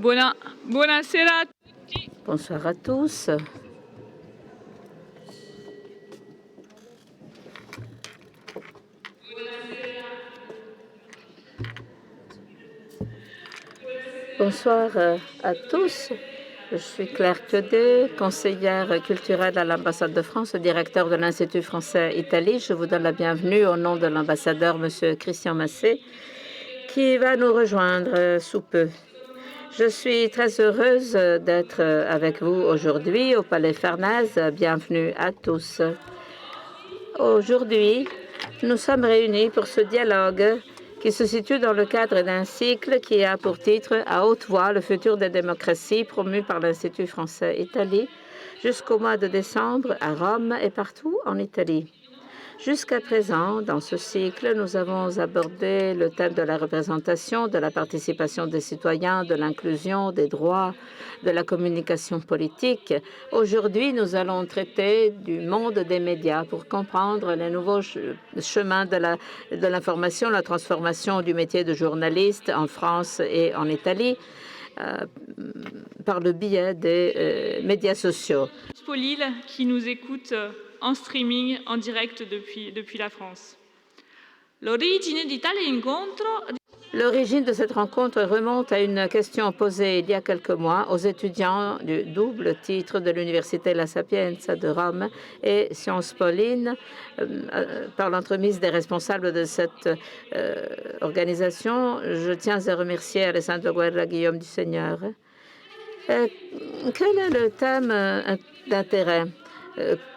Buonasera. Bonsoir à tous. Bonsoir à tous. Je suis Claire Piodet, conseillère culturelle à l'ambassade de France, directeur de l'Institut français Italie. Je vous donne la bienvenue au nom de l'ambassadeur, M. Christian Massé, qui va nous rejoindre sous peu. Je suis très heureuse d'être avec vous aujourd'hui au Palais Farnèse. Bienvenue à tous. Aujourd'hui, nous sommes réunis pour ce dialogue qui se situe dans le cadre d'un cycle qui a pour titre « À haute voix, le futur des démocraties » promu par l'Institut français Italie jusqu'au mois de décembre à Rome et partout en Italie. Jusqu'à présent, dans ce cycle, nous avons abordé le thème de la représentation, de la participation des citoyens, de l'inclusion, des droits, de la communication politique. Aujourd'hui, nous allons traiter du monde des médias pour comprendre les nouveaux chemins de l'information, la transformation du métier de journaliste en France et en Italie par le biais des médias sociaux. Pour Lille qui nous écoute en streaming, en direct depuis la France. L'origine de cette rencontre remonte à une question posée il y a quelques mois aux étudiants du double titre de l'Université La Sapienza de Rome et Sciences Po Lille par l'entremise des responsables de cette organisation. Je tiens à remercier Alessandro Guerra, Guillaume du Seigneur. Quel est le thème d'intérêt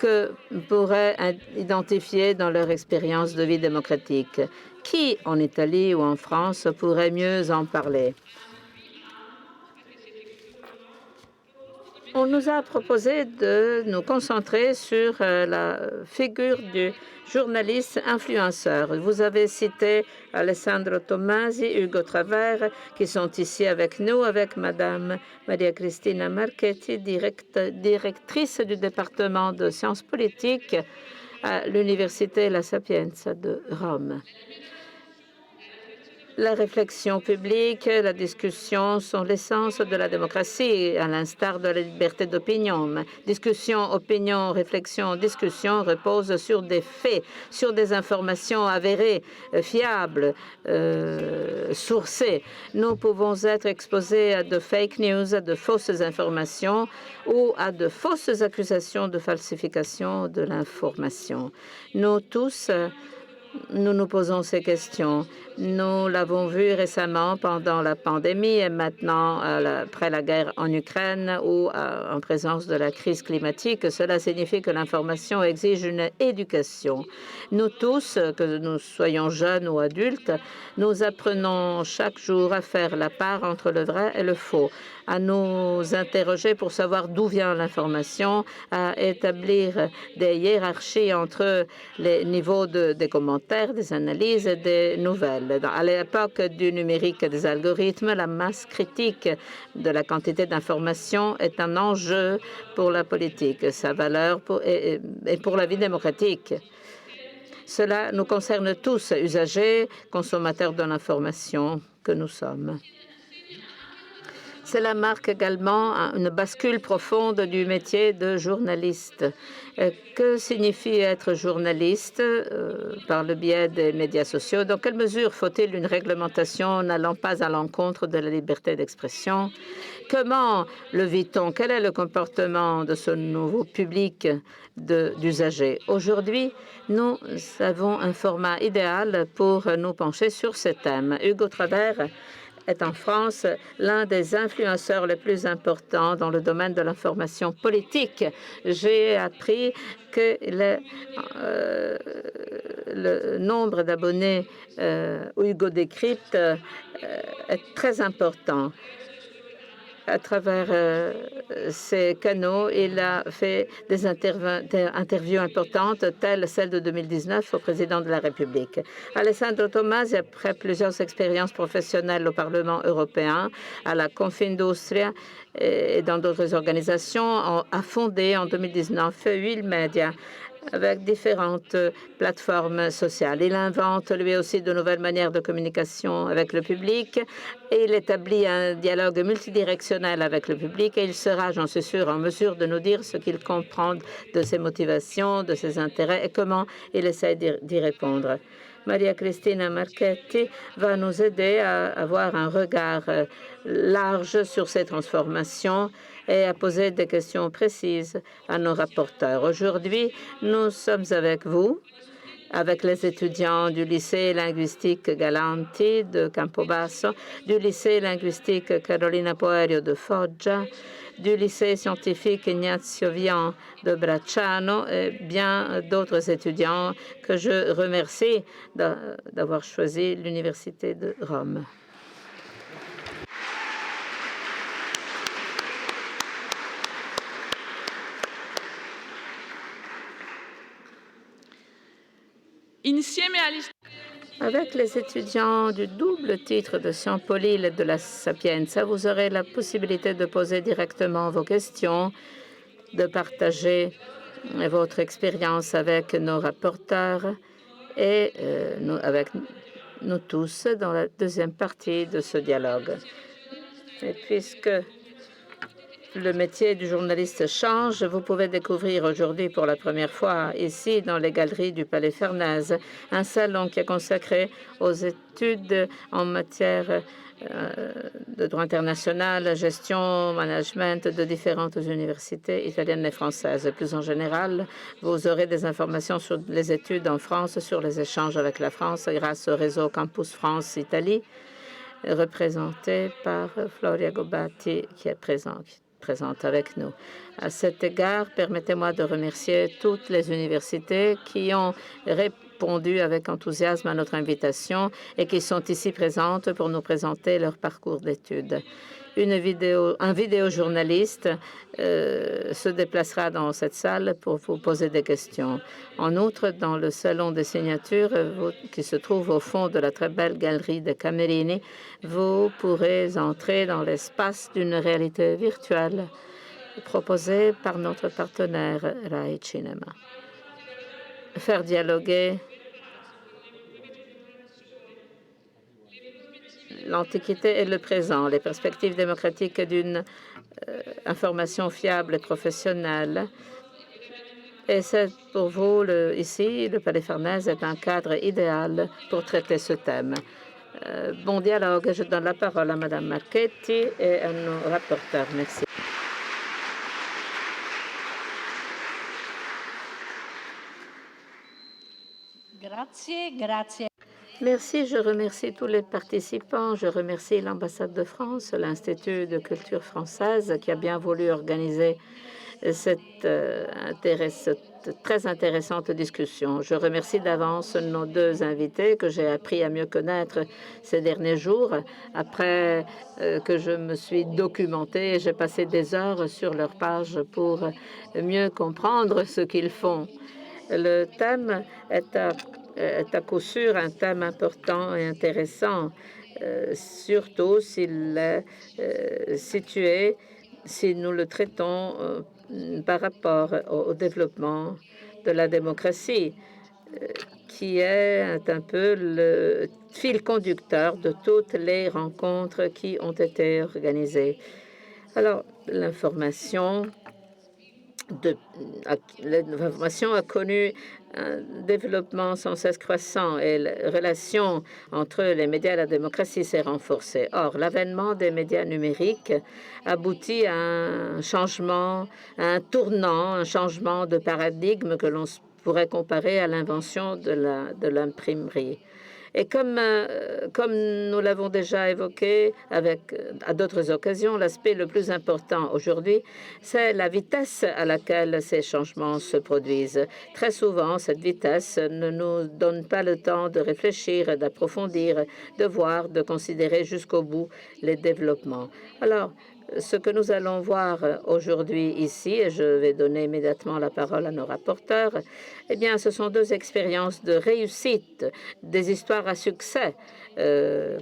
que pourraient identifier dans leur expérience de vie démocratique? Qui, en Italie ou en France, pourrait mieux en parler? On nous a proposé de nous concentrer sur la figure du journaliste influenceur. Vous avez cité Alessandro Tomasi, Ugo Travers, qui sont ici avec nous, avec Madame Maria Cristina Marchetti, directrice du département de sciences politiques à l'Université La Sapienza de Rome. La réflexion publique, la discussion sont l'essence de la démocratie, à l'instar de la liberté d'opinion. Discussion, opinion, réflexion, discussion reposent sur des faits, sur des informations avérées, fiables, sourcées. Nous pouvons être exposés à de fake news, à de fausses informations ou à de fausses accusations de falsification de l'information. Nous tous, nous nous posons ces questions. Nous l'avons vu récemment pendant la pandémie et maintenant après la guerre en Ukraine ou en présence de la crise climatique. Cela signifie que l'information exige une éducation. Nous tous, que nous soyons jeunes ou adultes, nous apprenons chaque jour à faire la part entre le vrai et le faux, à nous interroger pour savoir d'où vient l'information, à établir des hiérarchies entre les niveaux des commentaires, des analyses et des nouvelles. À l'époque du numérique et des algorithmes, la masse critique de la quantité d'informations est un enjeu pour la politique, sa valeur et pour la vie démocratique. Cela nous concerne tous, usagers, consommateurs de l'information que nous sommes. Cela marque également une bascule profonde du métier de journaliste. Que signifie être journaliste par le biais des médias sociaux? Dans quelle mesure faut-il une réglementation n'allant pas à l'encontre de la liberté d'expression? Comment le vit-on? Quel est le comportement de ce nouveau public d'usagers? Aujourd'hui, nous avons un format idéal pour nous pencher sur ces thèmes. Ugo Travers est en France l'un des influenceurs les plus importants dans le domaine de l'information politique. J'ai appris que le nombre d'abonnés Hugo Décrypte est très important. À travers ces canaux, il a fait des interviews importantes, telles celle de 2019 au président de la République. Alessandro Tomasi, après plusieurs expériences professionnelles au Parlement européen, à la Confindustria et dans d'autres organisations, a fondé en 2019 Will Media, avec différentes plateformes sociales. Il invente lui aussi de nouvelles manières de communication avec le public et il établit un dialogue multidirectionnel avec le public et il sera, j'en suis sûre, en mesure de nous dire ce qu'il comprend de ses motivations, de ses intérêts et comment il essaie d'y répondre. Maria Cristina Marchetti va nous aider à avoir un regard large sur ces transformations et à poser des questions précises à nos rapporteurs. Aujourd'hui, nous sommes avec vous, avec les étudiants du lycée linguistique Galanti de Campobasso, du lycée linguistique Carolina Poerio de Foggia, du lycée scientifique Ignazio Vian de Bracciano et bien d'autres étudiants que je remercie d'avoir choisi l'Université de Rome. Avec les étudiants du double titre de Ciampoli et de la Sapienza, vous aurez la possibilité de poser directement vos questions, de partager votre expérience avec nos rapporteurs et avec nous tous dans la deuxième partie de ce dialogue. Et puisque le métier du journaliste change, vous pouvez découvrir aujourd'hui pour la première fois ici dans les galeries du Palais Farnèse un salon qui est consacré aux études en matière de droit international, gestion, management de différentes universités italiennes et françaises. Plus en général, vous aurez des informations sur les études en France, sur les échanges avec la France grâce au réseau Campus France-Italie, représenté par Floria Gobatti qui est présente avec nous. À cet égard, permettez-moi de remercier toutes les universités qui ont répondu avec enthousiasme à notre invitation et qui sont ici présentes pour nous présenter leur parcours d'études. Un vidéojournaliste se déplacera dans cette salle pour vous poser des questions. En outre, dans le salon des signatures qui se trouve au fond de la très belle galerie de Camerini, vous pourrez entrer dans l'espace d'une réalité virtuelle proposée par notre partenaire Rai Cinema. Faire dialoguer l'Antiquité et le présent, les perspectives démocratiques d'une information fiable et professionnelle. Et c'est pour vous, ici, le Palais Farnèse est un cadre idéal pour traiter ce thème. Bon dialogue. Je donne la parole à Mme Marchetti et à nos rapporteurs. Merci. Grazie. Merci, je remercie tous les participants. Je remercie l'ambassade de France, l'Institut de culture française qui a bien voulu organiser cette très intéressante discussion. Je remercie d'avance nos deux invités que j'ai appris à mieux connaître ces derniers jours. Après que je me suis documentée, j'ai passé des heures sur leur page pour mieux comprendre ce qu'ils font. Le thème est à coup sûr un thème important et intéressant, surtout s'il est situé, si nous le traitons par rapport au développement de la démocratie, qui est un peu le fil conducteur de toutes les rencontres qui ont été organisées. Alors, l'information a connu un développement sans cesse croissant et la relation entre les médias et la démocratie s'est renforcée. Or, l'avènement des médias numériques aboutit à un changement, à un tournant, un changement de paradigme que l'on pourrait comparer à l'invention de l'imprimerie. Et comme nous l'avons déjà évoqué à d'autres occasions, l'aspect le plus important aujourd'hui, c'est la vitesse à laquelle ces changements se produisent. Très souvent, cette vitesse ne nous donne pas le temps de réfléchir, d'approfondir, de voir, de considérer jusqu'au bout les développements. Alors, Ce que nous allons voir aujourd'hui ici, et je vais donner immédiatement la parole à nos rapporteurs, eh bien, ce sont deux expériences de réussite, des histoires à succès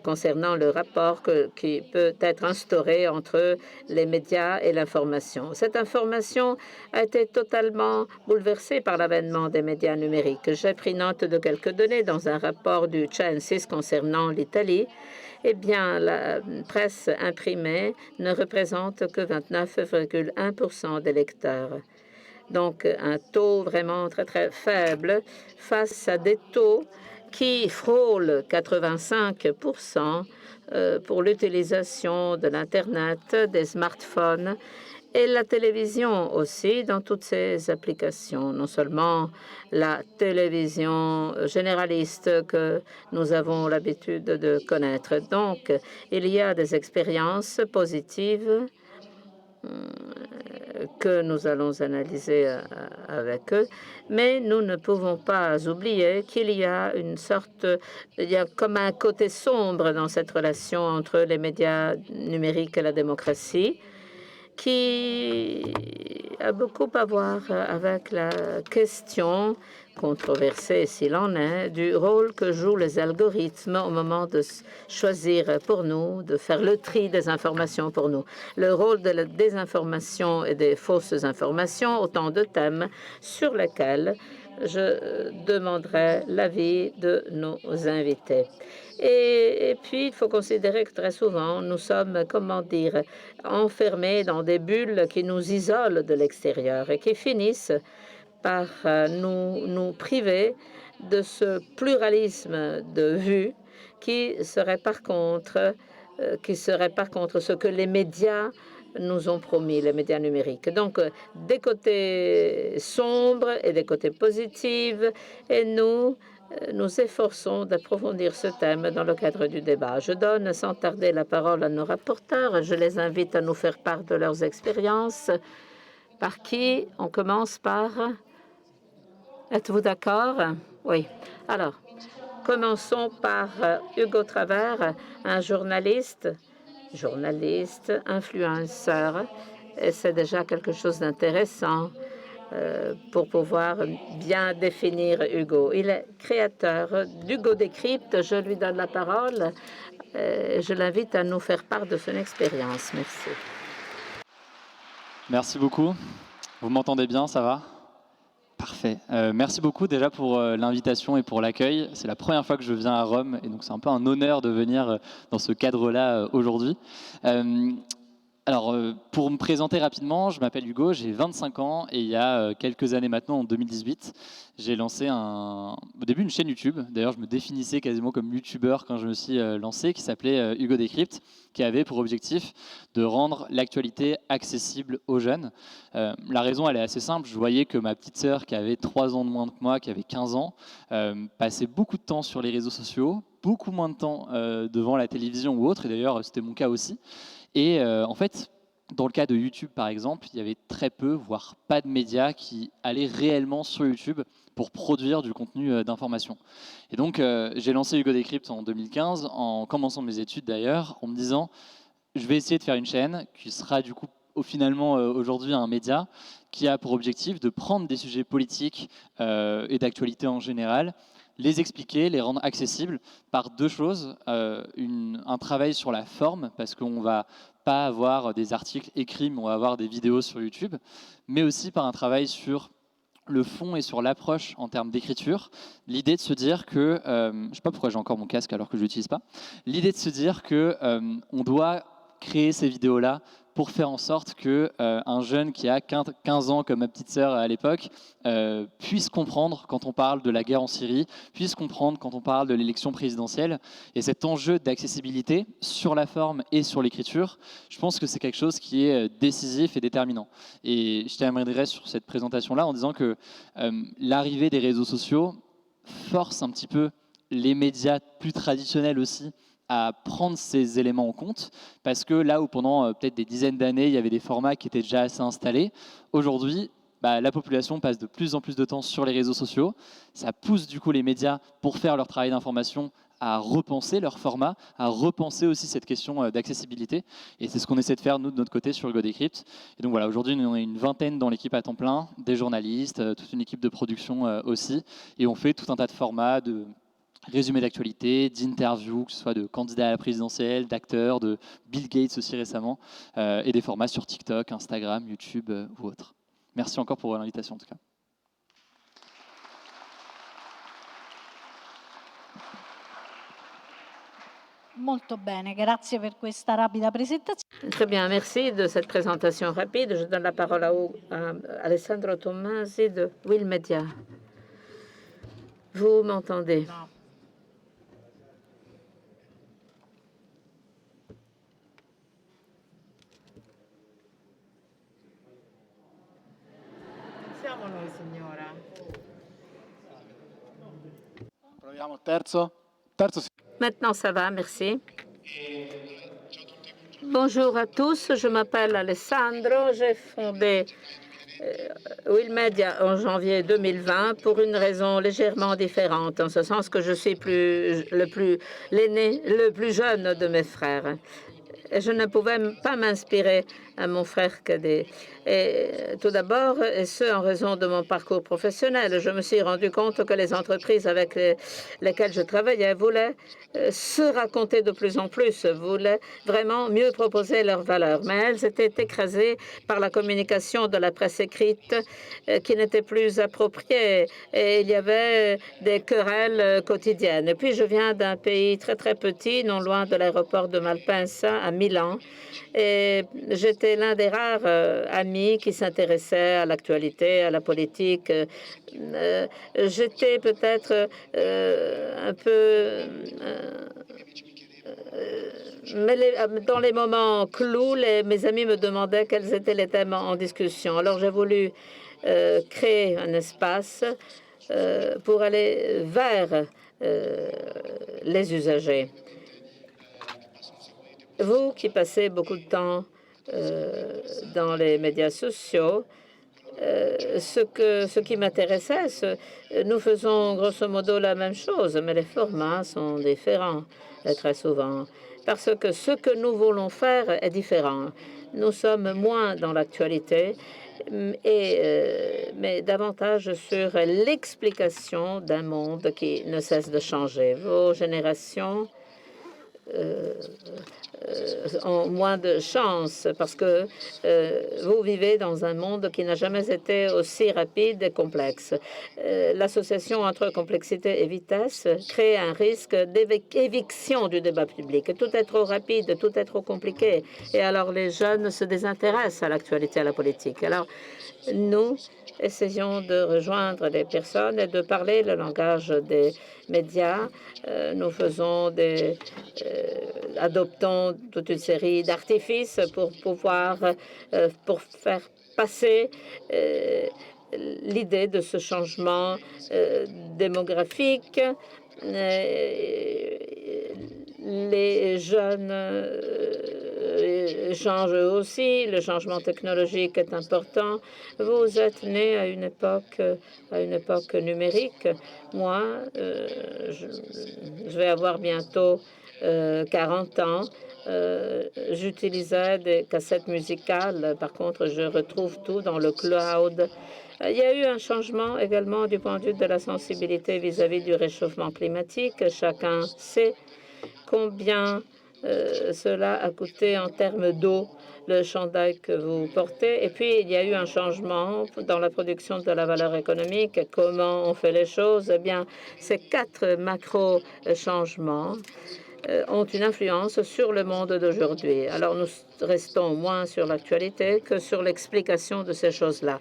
concernant le rapport qui peut être instauré entre les médias et l'information. Cette information a été totalement bouleversée par l'avènement des médias numériques. J'ai pris note de quelques données dans un rapport du CNSIS concernant l'Italie. Eh bien, la presse imprimée ne représente que 29,1% des lecteurs. Donc, un taux vraiment très, très faible face à des taux qui frôlent 85% pour l'utilisation de l'Internet, des smartphones et la télévision aussi dans toutes ces applications, non seulement la télévision généraliste que nous avons l'habitude de connaître. Donc, il y a des expériences positives que nous allons analyser avec eux, mais nous ne pouvons pas oublier qu'il y a il y a comme un côté sombre dans cette relation entre les médias numériques et la démocratie, qui a beaucoup à voir avec la question controversée, s'il en est, du rôle que jouent les algorithmes au moment de choisir pour nous, de faire le tri des informations pour nous. Le rôle de la désinformation et des fausses informations, autant de thèmes sur lesquels je demanderai l'avis de nos invités. Et puis, il faut considérer que très souvent, nous sommes, comment dire, enfermés dans des bulles qui nous isolent de l'extérieur et qui finissent par nous priver de ce pluralisme de vues qui serait par contre ce que les médias nous ont promis, les médias numériques. Donc, des côtés sombres et des côtés positifs, et nous efforçons d'approfondir ce thème dans le cadre du débat. Je donne sans tarder la parole à nos rapporteurs. Je les invite à nous faire part de leurs expériences. Par qui? On commence par... Êtes-vous d'accord? Oui. Alors, commençons par Hugo Travers, un journaliste, influenceur. Et c'est déjà quelque chose d'intéressant pour pouvoir bien définir Hugo. Il est créateur d'Hugo Décrypte. Je lui donne la parole. Je l'invite à nous faire part de son expérience. Merci. Merci beaucoup. Vous m'entendez bien, ça va? Parfait. Merci beaucoup déjà pour l'invitation et pour l'accueil. C'est la première fois que je viens à Rome et donc c'est un peu un honneur de venir dans ce cadre-là aujourd'hui. Alors, pour me présenter rapidement, je m'appelle Hugo, j'ai 25 ans et il y a quelques années maintenant, en 2018, j'ai lancé au début une chaîne YouTube. D'ailleurs, je me définissais quasiment comme youtubeur quand je me suis lancé, qui s'appelait Hugo Décrypte, qui avait pour objectif de rendre l'actualité accessible aux jeunes. La raison, elle est assez simple. Je voyais que ma petite sœur, qui avait 3 ans de moins que moi, qui avait 15 ans, passait beaucoup de temps sur les réseaux sociaux, beaucoup moins de temps devant la télévision ou autre, et d'ailleurs, c'était mon cas aussi. Et en fait, dans le cas de YouTube, par exemple, il y avait très peu, voire pas de médias qui allaient réellement sur YouTube pour produire du contenu d'information. Et donc, j'ai lancé Hugo Décrypte en 2015, en commençant mes études d'ailleurs, en me disant, je vais essayer de faire une chaîne qui sera du coup finalement aujourd'hui un média qui a pour objectif de prendre des sujets politiques et d'actualité en général, les expliquer, les rendre accessibles par deux choses. Un travail sur la forme, parce qu'on ne va pas avoir des articles écrits, mais on va avoir des vidéos sur YouTube, mais aussi par un travail sur le fond et sur l'approche en termes d'écriture. L'idée de se dire que, je ne sais pas pourquoi j'ai encore mon casque alors que je ne l'utilise pas, l'idée de se dire qu'on doit créer ces vidéos-là pour faire en sorte qu'un jeune qui a 15 ans, comme ma petite sœur à l'époque, puisse comprendre quand on parle de la guerre en Syrie, puisse comprendre quand on parle de l'élection présidentielle. Et cet enjeu d'accessibilité sur la forme et sur l'écriture, je pense que c'est quelque chose qui est décisif et déterminant. Et je terminerai sur cette présentation-là en disant que l'arrivée des réseaux sociaux force un petit peu les médias plus traditionnels aussi à prendre ces éléments en compte, parce que là où pendant peut-être des dizaines d'années, il y avait des formats qui étaient déjà assez installés, aujourd'hui, la population passe de plus en plus de temps sur les réseaux sociaux. Ça pousse du coup les médias pour faire leur travail d'information à repenser leur format, à repenser aussi cette question d'accessibilité. Et c'est ce qu'on essaie de faire, nous, de notre côté, sur Hugo Décrypte. Et donc voilà, aujourd'hui, nous, on est une vingtaine dans l'équipe à temps plein, des journalistes, toute une équipe de production aussi. Et on fait tout un tas de formats, de résumés d'actualité, d'interviews, que ce soit de candidats à la présidentielle, d'acteurs, de Bill Gates aussi récemment, et des formats sur TikTok, Instagram, YouTube ou autres. Merci encore pour l'invitation en tout cas. Molto bene, grazie per questa rapida presentazione. Très bien, merci de cette présentation rapide. Je donne la parole à Alessandro Tomasi de Will Media. Vous m'entendez? Siamo noi, signora. Proviamo terzo. Maintenant, ça va, merci. Bonjour à tous, je m'appelle Alessandro. J'ai fondé Will Media en janvier 2020 pour une raison légèrement différente, en ce sens que je suis l'aîné, le plus jeune de mes frères. Et je ne pouvais pas m'inspirer à mon frère cadet. Et tout d'abord, et ce en raison de mon parcours professionnel, je me suis rendu compte que les entreprises avec lesquelles je travaillais voulaient se raconter de plus en plus, voulaient vraiment mieux proposer leurs valeurs. Mais elles étaient écrasées par la communication de la presse écrite qui n'était plus appropriée. Et il y avait des querelles quotidiennes. Et puis, je viens d'un pays très, très petit, non loin de l'aéroport de Malpensa, à Milan. Et j'étais l'un des rares amis qui s'intéressaient à l'actualité, à la politique. J'étais peut-être un peu... mais dans les moments clous, mes amis me demandaient quels étaient les thèmes en discussion. Alors j'ai voulu créer un espace pour aller vers les usagers. Vous qui passez beaucoup de temps dans les médias sociaux, ce qui m'intéressait, nous faisons grosso modo la même chose, mais les formats sont différents très souvent, parce que ce que nous voulons faire est différent. Nous sommes moins dans l'actualité, mais davantage sur l'explication d'un monde qui ne cesse de changer. Vos générations ont moins de chance parce que vous vivez dans un monde qui n'a jamais été aussi rapide et complexe. L'association entre complexité et vitesse crée un risque d'éviction du débat public. Tout est trop rapide, tout est trop compliqué. Et alors les jeunes se désintéressent à l'actualité, à la politique. Alors nous essayons de rejoindre les personnes et de parler le langage des médias. Nous faisons adoptons toute une série d'artifices pour pouvoir pour faire passer l'idée de ce changement démographique. Les jeunes changent aussi, le changement technologique est important. Vous êtes né à une époque numérique. Moi, je vais avoir bientôt 40 ans. J'utilisais des cassettes musicales. Par contre, je retrouve tout dans le cloud. Il y a eu un changement également du point de vue de la sensibilité vis-à-vis du réchauffement climatique. Chacun sait combien cela a coûté en termes d'eau, le chandail que vous portez. Et puis, il y a eu un changement dans la production de la valeur économique. Comment on fait les choses? Eh bien, ces 4 macro-changements ont une influence sur le monde d'aujourd'hui. Alors, nous restons moins sur l'actualité que sur l'explication de ces choses-là.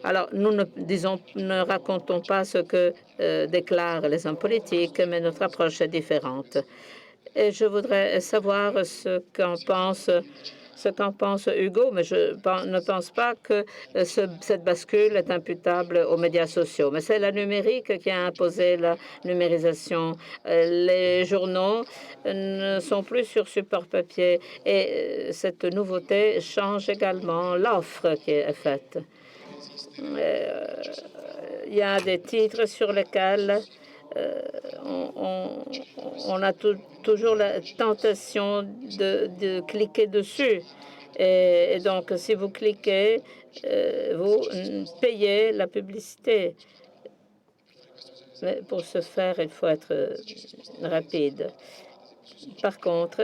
Alors, nous ne racontons pas ce que déclarent les hommes politiques, mais notre approche est différente. Et je voudrais savoir ce qu'en pense Hugo, mais je ne pense pas que cette bascule est imputable aux médias sociaux. Mais c'est la numérique qui a imposé la numérisation. Les journaux ne sont plus sur support papier et cette nouveauté change également l'offre qui est faite. Il y a des titres sur lesquels on a toujours la tentation de cliquer dessus. Et donc, si vous cliquez, vous payez la publicité. Mais pour ce faire, il faut être rapide. Par contre,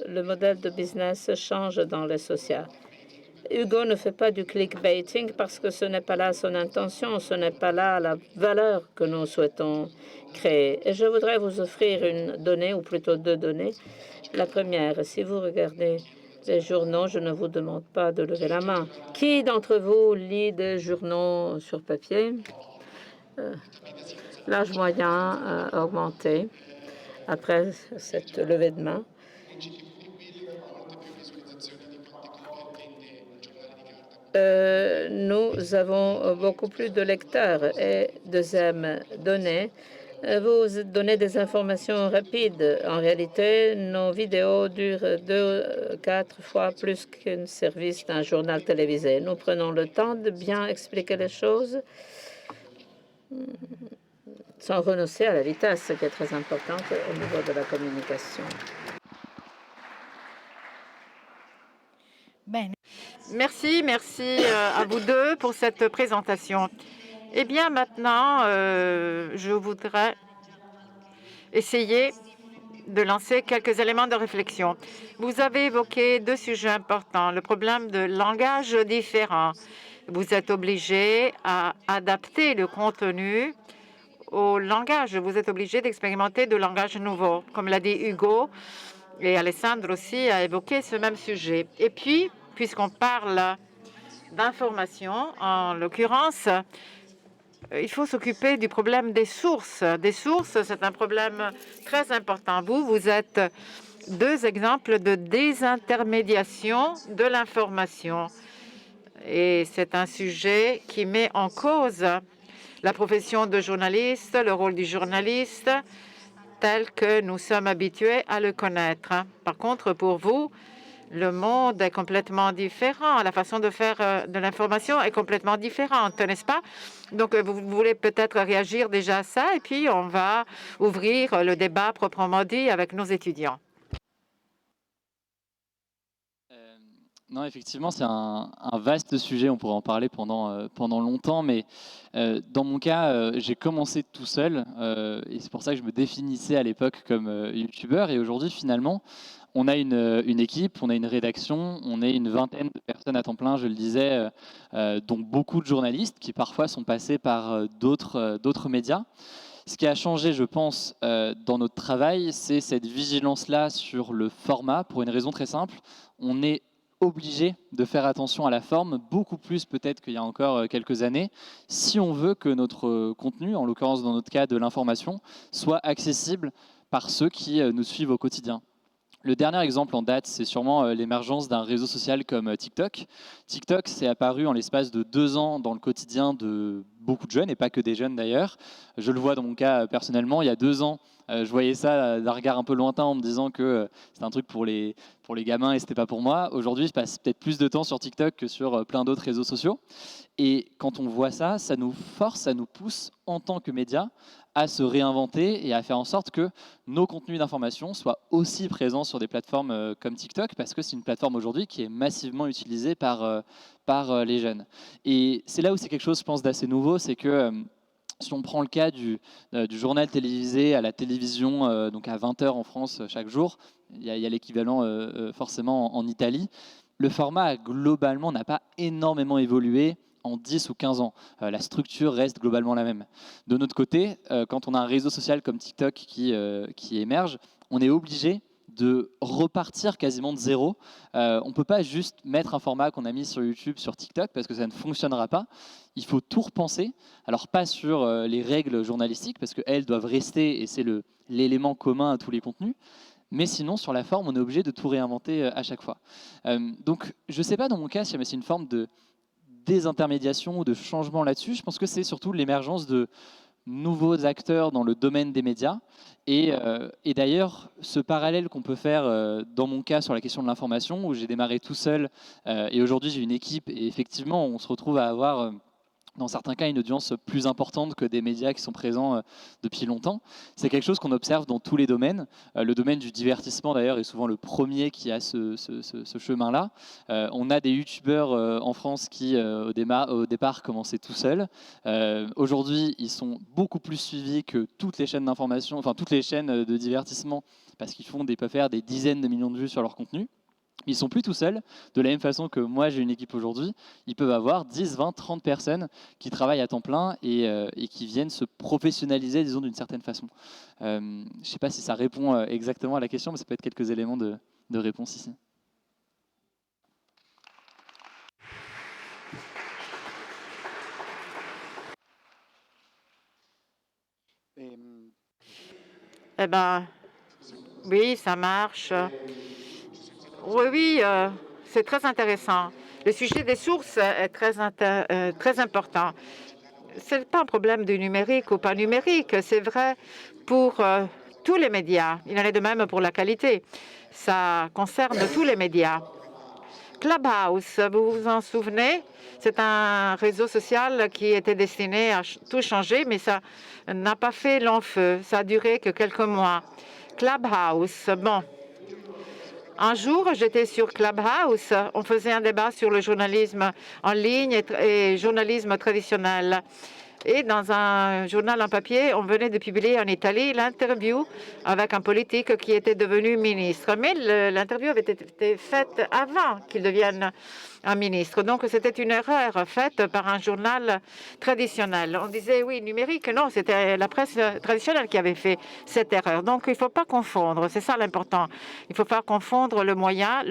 le modèle de business change dans le social. Hugo ne fait pas du clickbaiting parce que ce n'est pas là son intention, ce n'est pas là la valeur que nous souhaitons créer. Et je voudrais vous offrir une donnée, ou plutôt deux données. La première, si vous regardez les journaux, je ne vous demande pas de lever la main. Qui d'entre vous lit des journaux sur papier? L'âge moyen a augmenté après cette levée de main. Nous avons beaucoup plus de lecteurs. Et deuxième donnée, vous donnez des informations rapides. En réalité, nos vidéos durent 2-4 fois plus qu'un service d'un journal télévisé. Nous prenons le temps de bien expliquer les choses sans renoncer à la vitesse, qui est très importante au niveau de la communication. Merci à vous deux pour cette présentation. Eh bien, maintenant, je voudrais essayer de lancer quelques éléments de réflexion. Vous avez évoqué deux sujets importants, le problème de langage différent. Vous êtes obligé à adapter le contenu au langage. Vous êtes obligé d'expérimenter de langages nouveaux. Comme l'a dit Hugo, et Alessandro aussi a évoqué ce même sujet. Et puis, puisqu'on parle d'information, en l'occurrence, il faut s'occuper du problème des sources. Des sources, c'est un problème très important. Vous êtes deux exemples de désintermédiation de l'information. Et c'est un sujet qui met en cause la profession de journaliste, le rôle du journaliste, tel que nous sommes habitués à le connaître. Par contre, pour vous, le monde est complètement différent. La façon de faire de l'information est complètement différente, n'est-ce pas? Donc, vous voulez peut-être réagir déjà à ça, et puis on va ouvrir le débat proprement dit avec nos étudiants. Non, effectivement, c'est un vaste sujet. On pourrait en parler pendant longtemps, mais dans mon cas, j'ai commencé tout seul, et c'est pour ça que je me définissais à l'époque comme youtubeur. Et aujourd'hui, finalement, on a une équipe, on a une rédaction, on est une vingtaine de personnes à temps plein, je le disais, dont beaucoup de journalistes qui parfois sont passés par d'autres médias. Ce qui a changé, je pense, dans notre travail, c'est cette vigilance-là sur le format, pour une raison très simple. On est obligé de faire attention à la forme, beaucoup plus peut-être qu'il y a encore quelques années, si on veut que notre contenu, en l'occurrence dans notre cas de l'information, soit accessible par ceux qui nous suivent au quotidien. Le dernier exemple en date, c'est sûrement l'émergence d'un réseau social comme TikTok. TikTok s'est apparu en l'espace de 2 ans dans le quotidien de beaucoup de jeunes, et pas que des jeunes d'ailleurs. Je le vois dans mon cas personnellement, il y a 2 ans, je voyais ça d'un regard un peu lointain en me disant que c'était un truc pour les gamins et c'était pas pour moi. Aujourd'hui, je passe peut-être plus de temps sur TikTok que sur plein d'autres réseaux sociaux. Et quand on voit ça, ça nous force, ça nous pousse en tant que médias à se réinventer et à faire en sorte que nos contenus d'information soient aussi présents sur des plateformes comme TikTok, parce que c'est une plateforme aujourd'hui qui est massivement utilisée par les jeunes. Et c'est là où c'est quelque chose, je pense, d'assez nouveau, c'est que si on prend le cas du journal télévisé à la télévision, donc à 20h en France chaque jour, il y a l'équivalent forcément en Italie, le format globalement n'a pas énormément évolué en 10 ou 15 ans. La structure reste globalement la même. De notre côté, quand on a un réseau social comme TikTok qui émerge, on est obligé de repartir quasiment de zéro. On ne peut pas juste mettre un format qu'on a mis sur YouTube, sur TikTok, parce que ça ne fonctionnera pas. Il faut tout repenser. Alors pas sur les règles journalistiques, parce qu'elles doivent rester, et c'est l'élément commun à tous les contenus. Mais sinon, sur la forme, on est obligé de tout réinventer à chaque fois. Donc, je ne sais pas dans mon cas si c'est une forme de désintermédiation ou de changement là-dessus. Je pense que c'est surtout l'émergence de nouveaux acteurs dans le domaine des médias. Et d'ailleurs, ce parallèle qu'on peut faire dans mon cas sur la question de l'information, où j'ai démarré tout seul, et aujourd'hui j'ai une équipe, et effectivement, on se retrouve à avoir dans certains cas, une audience plus importante que des médias qui sont présents depuis longtemps. C'est quelque chose qu'on observe dans tous les domaines. Le domaine du divertissement, d'ailleurs, est souvent le premier qui a ce chemin-là. On a des youtubeurs en France qui, au départ, commençaient tout seuls. Aujourd'hui, ils sont beaucoup plus suivis que toutes les chaînes d'information, enfin toutes les chaînes de divertissement, parce qu'ils peuvent faire des dizaines de millions de vues sur leur contenu. Ils ne sont plus tout seuls. De la même façon que moi, j'ai une équipe aujourd'hui, ils peuvent avoir 10, 20, 30 personnes qui travaillent à temps plein et qui viennent se professionnaliser, disons, d'une certaine façon. Je ne sais pas si ça répond exactement à la question, mais ça peut être quelques éléments de réponse ici. Eh ben, oui, ça marche. Oui, c'est très intéressant. Le sujet des sources est très important. Ce n'est pas un problème de numérique ou pas numérique, c'est vrai pour tous les médias. Il en est de même pour la qualité. Ça concerne tous les médias. Clubhouse, vous vous en souvenez? C'est un réseau social qui était destiné à tout changer, mais ça n'a pas fait long feu. Ça a duré que quelques mois. Clubhouse, bon. Un jour, j'étais sur Clubhouse. On faisait un débat sur le journalisme en ligne et journalisme traditionnel. Et dans un journal en papier, on venait de publier en Italie l'interview avec un politique qui était devenu ministre. Mais l'interview avait été faite avant qu'il devienne un ministre. Donc, c'était une erreur faite par un journal traditionnel. On disait, oui, numérique. Non, c'était la presse traditionnelle qui avait fait cette erreur. Donc, il ne faut pas confondre. C'est ça l'important. Il ne faut pas confondre le moyen,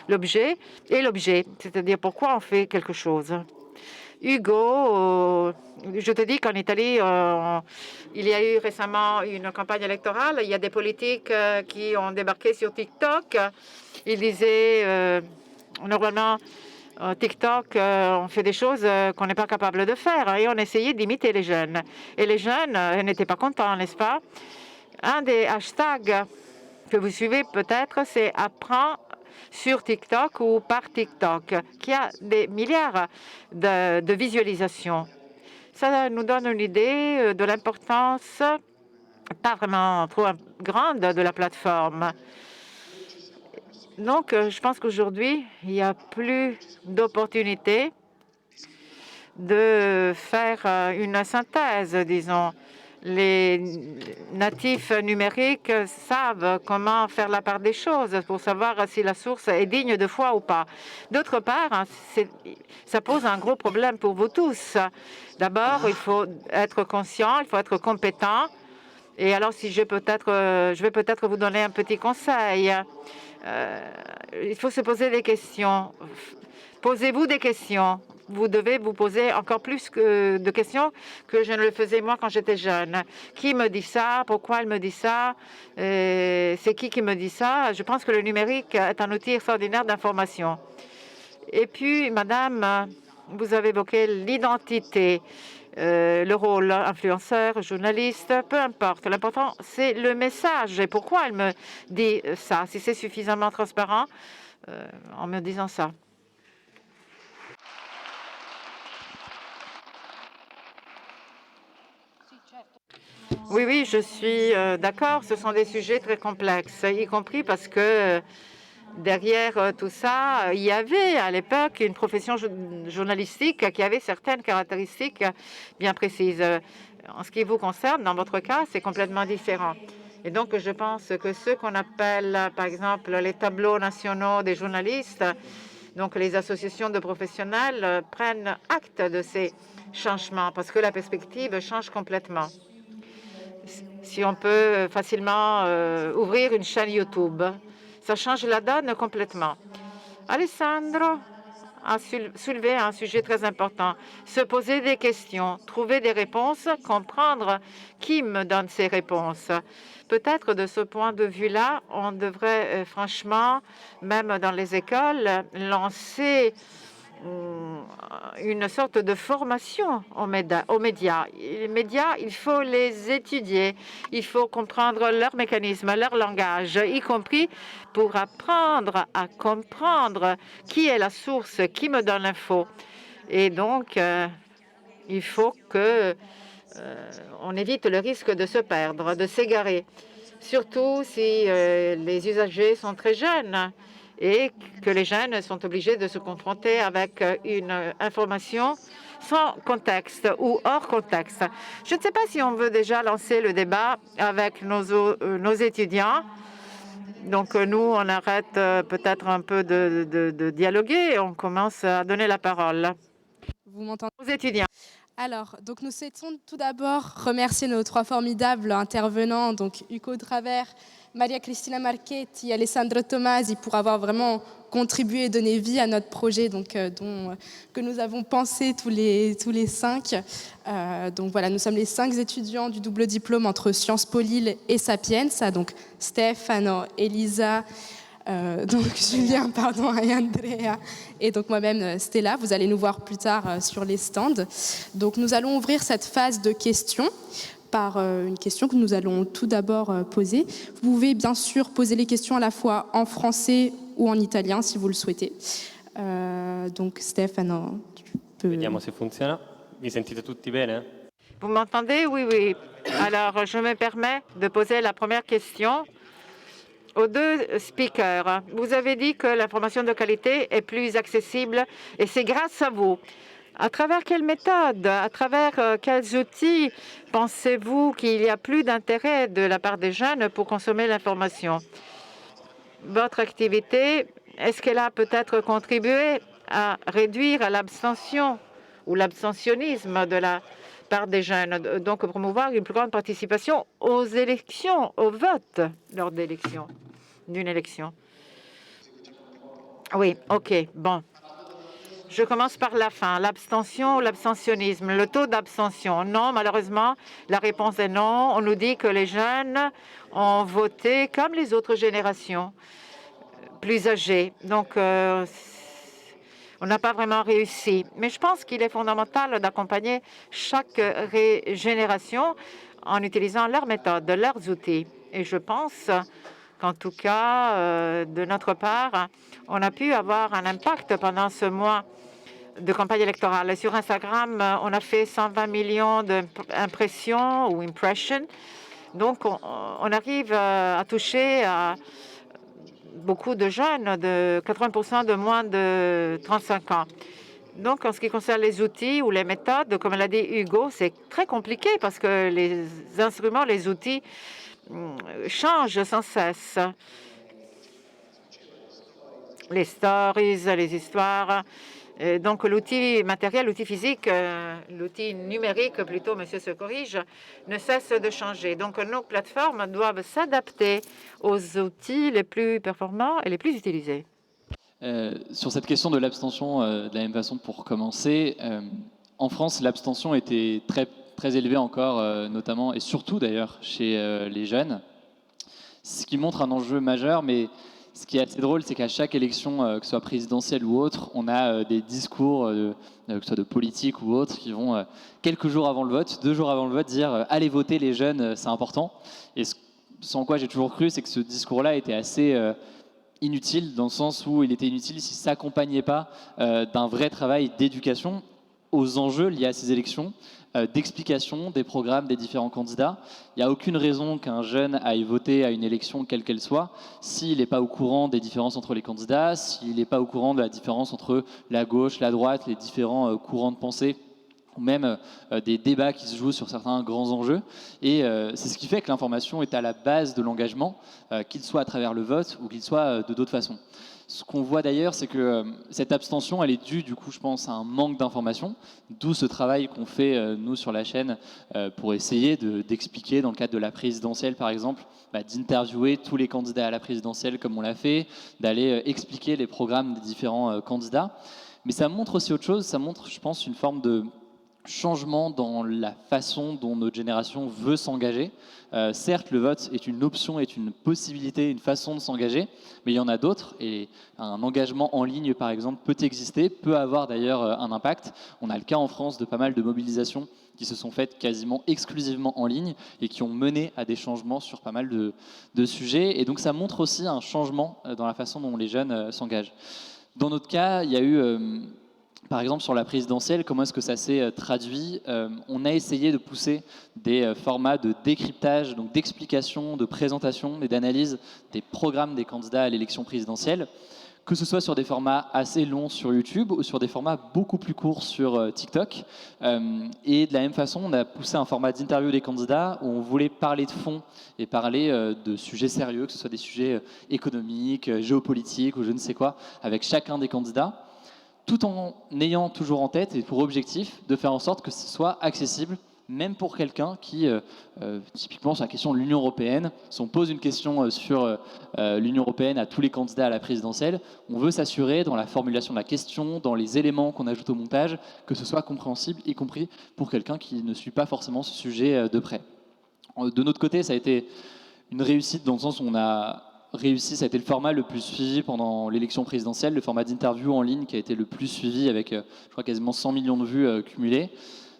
l'objet et l'objet. C'est-à-dire pourquoi on fait quelque chose. Hugo, je te dis qu'en Italie, il y a eu récemment une campagne électorale. Il y a des politiques qui ont débarqué sur TikTok. Ils disaient, normalement, TikTok, on fait des choses qu'on n'est pas capable de faire. Et on essayait d'imiter les jeunes. Et les jeunes n'étaient pas contents, n'est-ce pas? Un des hashtags que vous suivez peut-être, c'est « apprends sur TikTok » ou « par TikTok », qui a des milliards de visualisations. Ça nous donne une idée de l'importance, pas vraiment trop grande, de la plateforme. Donc, je pense qu'aujourd'hui, il n'y a plus d'opportunité de faire une synthèse, disons. Les natifs numériques savent comment faire la part des choses pour savoir si la source est digne de foi ou pas. D'autre part, ça pose un gros problème pour vous tous. D'abord, il faut être conscient, il faut être compétent. Et alors, si je vais peut-être vous donner un petit conseil. Il faut se poser des questions. Posez-vous des questions. Vous devez vous poser encore plus de questions que je ne le faisais moi quand j'étais jeune. Qui me dit ça? Pourquoi elle me dit ça? C'est qui me dit ça? Je pense que le numérique est un outil extraordinaire d'information. Et puis, madame, vous avez évoqué l'identité, le rôle influenceur, journaliste, peu importe. L'important, c'est le message. Et pourquoi elle me dit ça? Si c'est suffisamment transparent en me disant ça. Oui, je suis d'accord. Ce sont des sujets très complexes, y compris parce que derrière tout ça, il y avait à l'époque une profession journalistique qui avait certaines caractéristiques bien précises. En ce qui vous concerne, dans votre cas, c'est complètement différent. Et donc, je pense que ce qu'on appelle, par exemple, les tableaux nationaux des journalistes, donc les associations de professionnels, prennent acte de ces changements parce que la perspective change complètement. Si on peut facilement ouvrir une chaîne YouTube, ça change la donne complètement. Alessandro a soulevé un sujet très important. Se poser des questions, trouver des réponses, comprendre qui me donne ces réponses. Peut-être de ce point de vue-là, on devrait franchement, même dans les écoles, lancer une sorte de formation aux médias. Les médias, il faut les étudier, il faut comprendre leurs mécanismes, leur langage, y compris pour apprendre à comprendre qui est la source, qui me donne l'info. Et donc, Il faut que on évite le risque de se perdre, de s'égarer, surtout si les usagers sont très jeunes et que les jeunes sont obligés de se confronter avec une information sans contexte ou hors contexte. Je ne sais pas si on veut déjà lancer le débat avec nos étudiants. Donc nous, on arrête peut-être un peu de dialoguer et on commence à donner la parole Vous m'entendez? aux étudiants. Alors, donc nous souhaitons tout d'abord remercier nos 3 formidables intervenants, donc Hugo Travers, Maria Cristina Marchetti, Alessandro Tomasi, pour avoir vraiment contribué et donné vie à notre projet, donc, que nous avons pensé tous les 5. Donc voilà, nous sommes les 5 étudiants du double diplôme entre Sciences Po Lille et Sapienza, donc Stefano, Elisa, donc Julien, pardon, et Andrea, et donc moi-même Stella. Vous allez nous voir plus tard sur les stands. Donc nous allons ouvrir cette phase de questions par une question que nous allons tout d'abord poser. Vous pouvez bien sûr poser les questions à la fois en français ou en italien si vous le souhaitez. Donc Stefano, tu peux... Vediamo se funziona. Mi sentite tutti bene? Vous m'entendez? Oui, oui. Alors, je me permets de poser la première question aux 2 speakers. Vous avez dit que l'information de qualité est plus accessible et c'est grâce à vous. À travers quelle méthode, à travers quels outils pensez-vous qu'il y a plus d'intérêt de la part des jeunes pour consommer l'information? Votre activité, est-ce qu'elle a peut-être contribué à réduire l'abstention ou l'abstentionnisme de la part des jeunes, donc promouvoir une plus grande participation aux élections, au vote lors d'une élection? Oui, ok, bon. Je commence par la fin. L'abstention ou l'abstentionnisme, le taux d'abstention. Non, malheureusement, la réponse est non. On nous dit que les jeunes ont voté comme les autres générations plus âgées. Donc, on n'a pas vraiment réussi. Mais je pense qu'il est fondamental d'accompagner chaque génération en utilisant leurs méthodes, leurs outils. Et je pense qu'en tout cas, de notre part, on a pu avoir un impact pendant ce mois de campagne électorale. Sur Instagram, on a fait 120 millions d'impressions ou impressions. Donc, on arrive à toucher à beaucoup de jeunes, de 80% de moins de 35 ans. Donc, en ce qui concerne les outils ou les méthodes, comme l'a dit Hugo, c'est très compliqué parce que les instruments, les outils changent sans cesse. Les stories, les histoires. Donc l'outil matériel, l'outil physique, l'outil numérique plutôt, monsieur se corrige, ne cesse de changer. Donc nos plateformes doivent s'adapter aux outils les plus performants et les plus utilisés. Sur cette question de l'abstention, de la même façon pour commencer, en France, l'abstention était très élevée encore, notamment et surtout d'ailleurs chez les jeunes, ce qui montre un enjeu majeur, mais ce qui est assez drôle, c'est qu'à chaque élection, que ce soit présidentielle ou autre, on a des discours, que ce soit de politique ou autres, qui vont, quelques jours avant le vote, 2 jours avant le vote, dire « allez voter les jeunes, c'est important ». Et sans quoi j'ai toujours cru, c'est que ce discours-là était assez inutile, dans le sens où il était inutile s'il ne s'accompagnait pas d'un vrai travail d'éducation aux enjeux liés à ces élections, d'explication des programmes des différents candidats. Il n'y a aucune raison qu'un jeune aille voter à une élection quelle qu'elle soit s'il n'est pas au courant des différences entre les candidats, s'il n'est pas au courant de la différence entre la gauche, la droite, les différents courants de pensée, ou même des débats qui se jouent sur certains grands enjeux. Et c'est ce qui fait que l'information est à la base de l'engagement, qu'il soit à travers le vote ou qu'il soit de d'autres façons. Ce qu'on voit d'ailleurs, c'est que cette abstention, elle est due, du coup, je pense, à un manque d'information, d'où ce travail qu'on fait, nous, sur la chaîne, pour essayer d'expliquer, dans le cadre de la présidentielle, par exemple, d'interviewer tous les candidats à la présidentielle, comme on l'a fait, d'aller expliquer les programmes des différents candidats. Mais ça montre aussi autre chose, ça montre, je pense, une forme de changement dans la façon dont notre génération veut s'engager. Certes, le vote est une option, est une possibilité, une façon de s'engager, mais il y en a d'autres, et un engagement en ligne, par exemple, peut exister, peut avoir d'ailleurs un impact. On a le cas en France de pas mal de mobilisations qui se sont faites quasiment exclusivement en ligne et qui ont mené à des changements sur pas mal de sujets, et donc ça montre aussi un changement dans la façon dont les jeunes s'engagent. Dans notre cas, il y a eu Par exemple, sur la présidentielle, comment est-ce que ça s'est traduit? On a essayé de pousser des formats de décryptage, donc d'explication, de présentation et d'analyse des programmes des candidats à l'élection présidentielle, que ce soit sur des formats assez longs sur YouTube ou sur des formats beaucoup plus courts sur TikTok. Et de la même façon, on a poussé un format d'interview des candidats où on voulait parler de fond et parler de sujets sérieux, que ce soit des sujets économiques, géopolitiques ou je ne sais quoi, avec chacun des candidats, tout en ayant toujours en tête et pour objectif de faire en sorte que ce soit accessible, même pour quelqu'un qui, typiquement sur la question de l'Union européenne, si on pose une question sur l'Union européenne à tous les candidats à la présidentielle, on veut s'assurer dans la formulation de la question, dans les éléments qu'on ajoute au montage, que ce soit compréhensible, y compris pour quelqu'un qui ne suit pas forcément ce sujet de près. De notre côté, ça a été une réussite dans le sens où on a réussi, ça a été le format le plus suivi pendant l'élection présidentielle, le format d'interview en ligne qui a été le plus suivi avec, je crois, quasiment 100 millions de vues cumulées.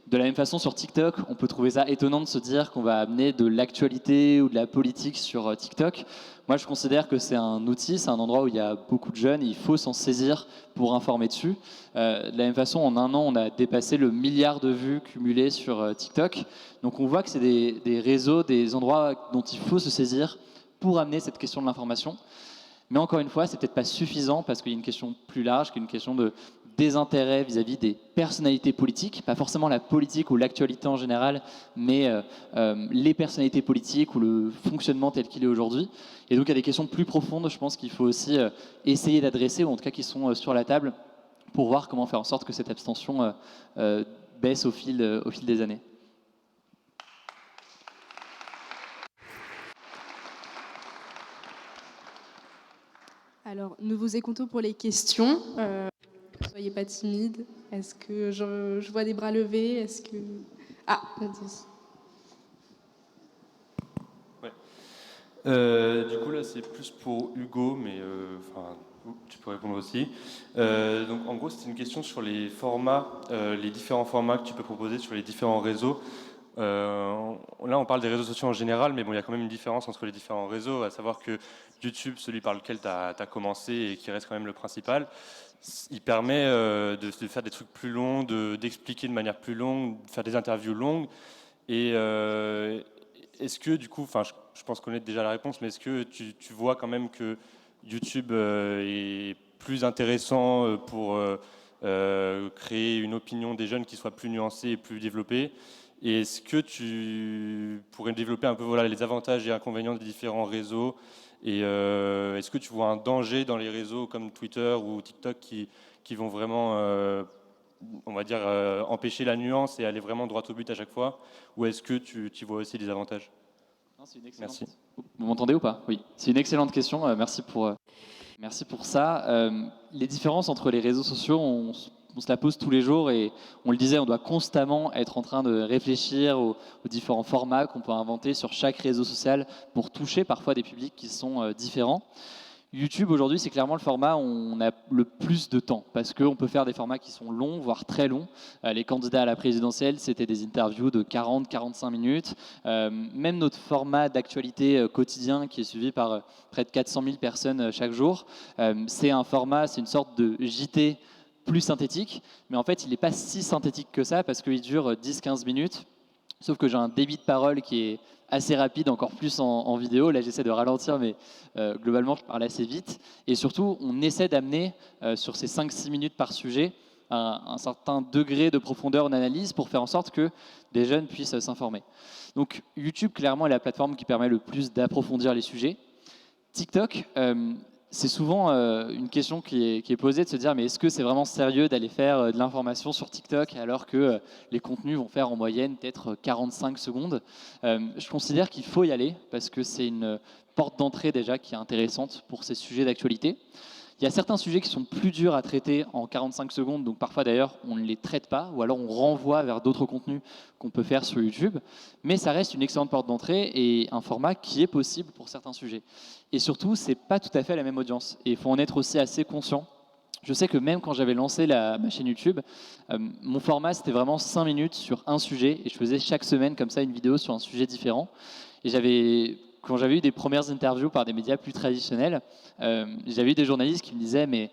De la même façon, sur TikTok, on peut trouver ça étonnant de se dire qu'on va amener de l'actualité ou de la politique sur TikTok. Moi, je considère que c'est un outil, c'est un endroit où il y a beaucoup de jeunes et il faut s'en saisir pour informer dessus. De la même façon, en un an, on a dépassé le milliard de vues cumulées sur TikTok. Donc on voit que c'est des réseaux, des endroits dont il faut se saisir pour amener cette question de l'information. Mais encore une fois, c'est peut-être pas suffisant parce qu'il y a une question plus large, qui est une question de désintérêt vis-à-vis des personnalités politiques, pas forcément la politique ou l'actualité en général, mais les personnalités politiques ou le fonctionnement tel qu'il est aujourd'hui. Et donc il y a des questions plus profondes, je pense qu'il faut aussi essayer d'adresser, ou en tout cas qui sont sur la table, pour voir comment faire en sorte que cette abstention baisse au fil des années. Alors, nous vous écoutons pour les questions. Soyez pas timide. Est-ce que je vois des bras levés? Est-ce que... Ah, vas-y. Ouais. Du coup, là, c'est plus pour Hugo, mais tu peux répondre aussi. Donc, en gros, c'est une question sur les formats, les différents formats que tu peux proposer sur les différents réseaux. Là, on parle des réseaux sociaux en général, mais bon, il y a quand même une différence entre les différents réseaux, à savoir que YouTube, celui par lequel tu as commencé et qui reste quand même le principal, il permet de faire des trucs plus longs, d'expliquer de manière plus longue, de faire des interviews longues. Et est-ce que, du coup, je pense connaître déjà la réponse, mais est-ce que tu vois quand même que YouTube est plus intéressant pour créer une opinion des jeunes qui soit plus nuancée et plus développée? Et est-ce que tu pourrais développer un peu les avantages et inconvénients des différents réseaux? Et est-ce que tu vois un danger dans les réseaux comme Twitter ou TikTok qui vont vraiment, on va dire, empêcher la nuance et aller vraiment droit au but à chaque fois? Ou est-ce que tu vois aussi des avantages? Non, c'est une excellente... Merci. Vous m'entendez ou pas? Oui, c'est une excellente question. Merci pour ça. Les différences entre les réseaux sociaux, on se la pose tous les jours et on le disait, on doit constamment être en train de réfléchir aux différents formats qu'on peut inventer sur chaque réseau social pour toucher parfois des publics qui sont différents. YouTube aujourd'hui, c'est clairement le format où on a le plus de temps parce qu'on peut faire des formats qui sont longs, voire très longs. Les candidats à la présidentielle, c'était des interviews de 40-45 minutes. Même notre format d'actualité quotidien qui est suivi par près de 400 000 personnes chaque jour, c'est un format, c'est une sorte de JT plus synthétique, mais en fait, il n'est pas si synthétique que ça parce qu'il dure 10-15 minutes, sauf que j'ai un débit de parole qui est assez rapide, encore plus en vidéo. Là, j'essaie de ralentir, mais globalement, je parle assez vite. Et surtout, on essaie d'amener sur ces 5-6 minutes par sujet un certain degré de profondeur d'analyse pour faire en sorte que des jeunes puissent s'informer. Donc, YouTube, clairement, est la plateforme qui permet le plus d'approfondir les sujets. TikTok, c'est souvent une question qui est posée de se dire mais est-ce que c'est vraiment sérieux d'aller faire de l'information sur TikTok alors que les contenus vont faire en moyenne peut-être 45 secondes. Je considère qu'il faut y aller parce que c'est une porte d'entrée déjà qui est intéressante pour ces sujets d'actualité. Il y a certains sujets qui sont plus durs à traiter en 45 secondes, donc parfois d'ailleurs on ne les traite pas, ou alors on renvoie vers d'autres contenus qu'on peut faire sur YouTube, mais ça reste une excellente porte d'entrée et un format qui est possible pour certains sujets. Et surtout, c'est pas tout à fait la même audience, et il faut en être aussi assez conscient. Je sais que même quand j'avais lancé ma chaîne YouTube, mon format c'était vraiment 5 minutes sur un sujet, et je faisais chaque semaine comme ça une vidéo sur un sujet différent, et j'avais quand j'avais eu des premières interviews par des médias plus traditionnels, j'avais eu des journalistes qui me disaient mais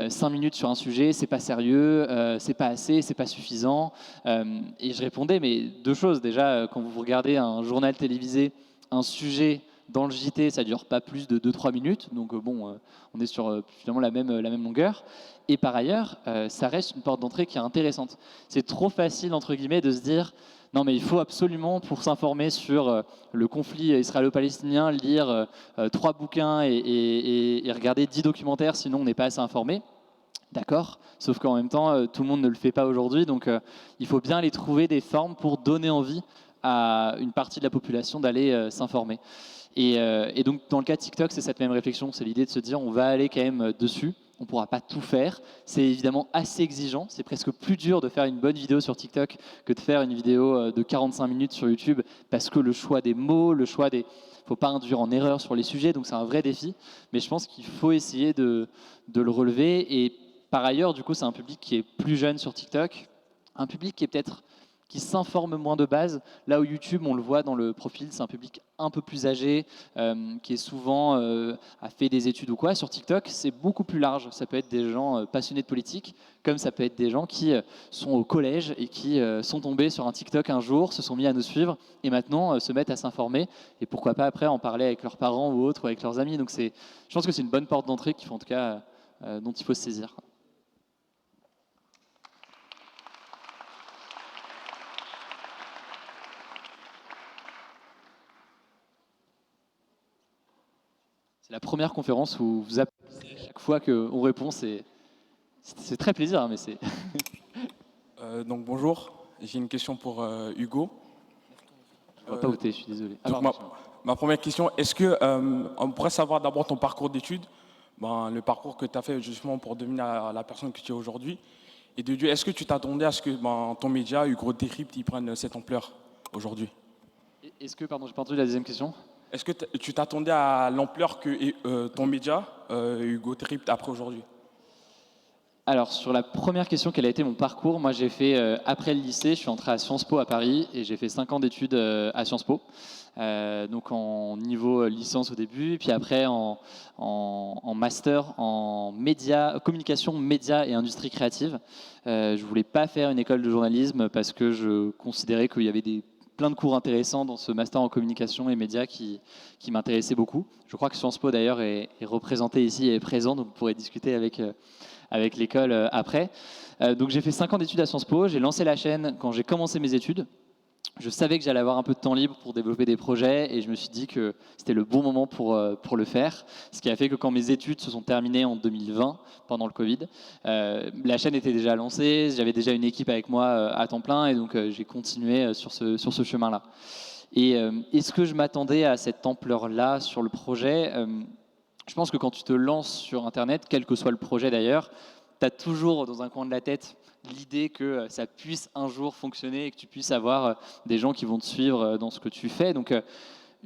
5 minutes sur un sujet, c'est pas sérieux, c'est pas assez, c'est pas suffisant. Et je répondais mais deux choses. Déjà, quand vous regardez un journal télévisé, un sujet dans le JT, ça dure pas plus de 2-3 minutes, donc on est sur finalement la même longueur. Et par ailleurs, ça reste une porte d'entrée qui est intéressante. C'est trop facile, entre guillemets, de se dire non mais il faut absolument, pour s'informer sur le conflit israélo-palestinien, lire 3 bouquins et regarder 10 documentaires, sinon on n'est pas assez informé. D'accord, sauf qu'en même temps, tout le monde ne le fait pas aujourd'hui, donc il faut bien aller trouver des formes pour donner envie à une partie de la population d'aller s'informer. Et donc, dans le cas de TikTok, c'est cette même réflexion, c'est l'idée de se dire on va aller quand même dessus, on ne pourra pas tout faire. C'est évidemment assez exigeant, c'est presque plus dur de faire une bonne vidéo sur TikTok que de faire une vidéo de 45 minutes sur YouTube, parce que le choix des mots, il ne faut pas induire en erreur sur les sujets, donc c'est un vrai défi. Mais je pense qu'il faut essayer de le relever. Et par ailleurs, du coup, c'est un public qui est plus jeune sur TikTok, un public qui s'informe moins de base. Là où YouTube, on le voit dans le profil, c'est un public un peu plus âgé, qui est souvent a fait des études ou quoi. Sur TikTok, c'est beaucoup plus large. Ça peut être des gens passionnés de politique, comme ça peut être des gens qui sont au collège et qui sont tombés sur un TikTok un jour, se sont mis à nous suivre et maintenant se mettent à s'informer. Et pourquoi pas après en parler avec leurs parents ou autres, ou avec leurs amis. Donc je pense que c'est une bonne porte d'entrée qu'il faut en tout cas dont il faut se saisir. C'est la première conférence où vous appelez chaque fois qu'on répond. C'est très plaisir, hein, mais c'est... Donc bonjour, j'ai une question pour Hugo. Je ne vois pas où t'es, je suis désolé. Donc, ma première question, est-ce qu'on pourrait savoir d'abord ton parcours d'études, le parcours que tu as fait justement pour devenir la personne que tu es aujourd'hui, et de deux, est-ce que tu t'attendais à ce que ton média, Hugo Décrypte, il prenne cette ampleur aujourd'hui? Est-ce que, pardon, j'ai pas entendu la deuxième question? Est-ce que tu t'attendais à l'ampleur que ton média, Hugo Décrypte, a pris aujourd'hui? Alors, sur la première question, quel a été mon parcours? Moi, j'ai fait, après le lycée, je suis entré à Sciences Po à Paris et j'ai fait 5 ans d'études à Sciences Po. Donc en niveau licence au début, et puis après en master en communication, médias et industrie créative. Je voulais pas faire une école de journalisme parce que je considérais qu'il y avait plein de cours intéressants dans ce master en communication et médias qui m'intéressaient beaucoup. Je crois que Sciences Po d'ailleurs est représenté ici et est présent, donc vous pourrez discuter avec l'école après. Donc j'ai fait 5 ans d'études à Sciences Po, j'ai lancé la chaîne quand j'ai commencé mes études. Je savais que j'allais avoir un peu de temps libre pour développer des projets et je me suis dit que c'était le bon moment pour le faire. Ce qui a fait que quand mes études se sont terminées en 2020, pendant le Covid, la chaîne était déjà lancée, j'avais déjà une équipe avec moi à temps plein et donc j'ai continué sur ce chemin-là. Et est-ce que je m'attendais à cette ampleur-là sur le projet? Je pense que quand tu te lances sur Internet, quel que soit le projet d'ailleurs, tu as toujours dans un coin de la tête l'idée que ça puisse un jour fonctionner et que tu puisses avoir des gens qui vont te suivre dans ce que tu fais. Donc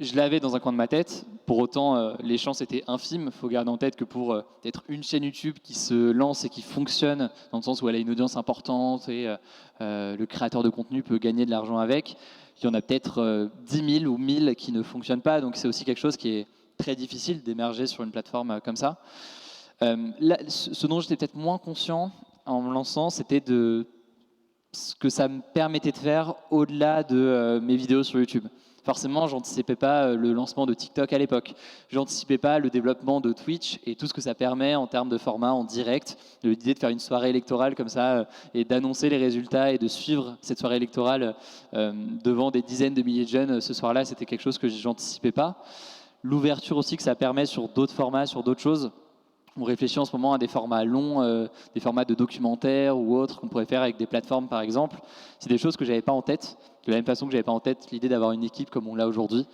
je l'avais dans un coin de ma tête. Pour autant, les chances étaient infimes. Il faut garder en tête que pour être une chaîne YouTube qui se lance et qui fonctionne, dans le sens où elle a une audience importante et le créateur de contenu peut gagner de l'argent avec, il y en a peut-être 10 000 ou 1000 qui ne fonctionnent pas. Donc c'est aussi quelque chose qui est très difficile d'émerger sur une plateforme comme ça. Là, ce dont j'étais peut-être moins conscient en me lançant, c'était de ce que ça me permettait de faire au-delà de mes vidéos sur YouTube. Forcément, j'anticipais pas le lancement de TikTok à l'époque. J'anticipais pas le développement de Twitch et tout ce que ça permet en termes de format en direct. L'idée de faire une soirée électorale comme ça et d'annoncer les résultats et de suivre cette soirée électorale devant des dizaines de milliers de jeunes ce soir-là, c'était quelque chose que j'anticipais pas. L'ouverture aussi que ça permet sur d'autres formats, sur d'autres choses. On réfléchit en ce moment à des formats longs, des formats de documentaires ou autres qu'on pourrait faire avec des plateformes par exemple. C'est des choses que j'avais pas en tête, de la même façon que j'avais pas en tête l'idée d'avoir une équipe comme on l'a aujourd'hui.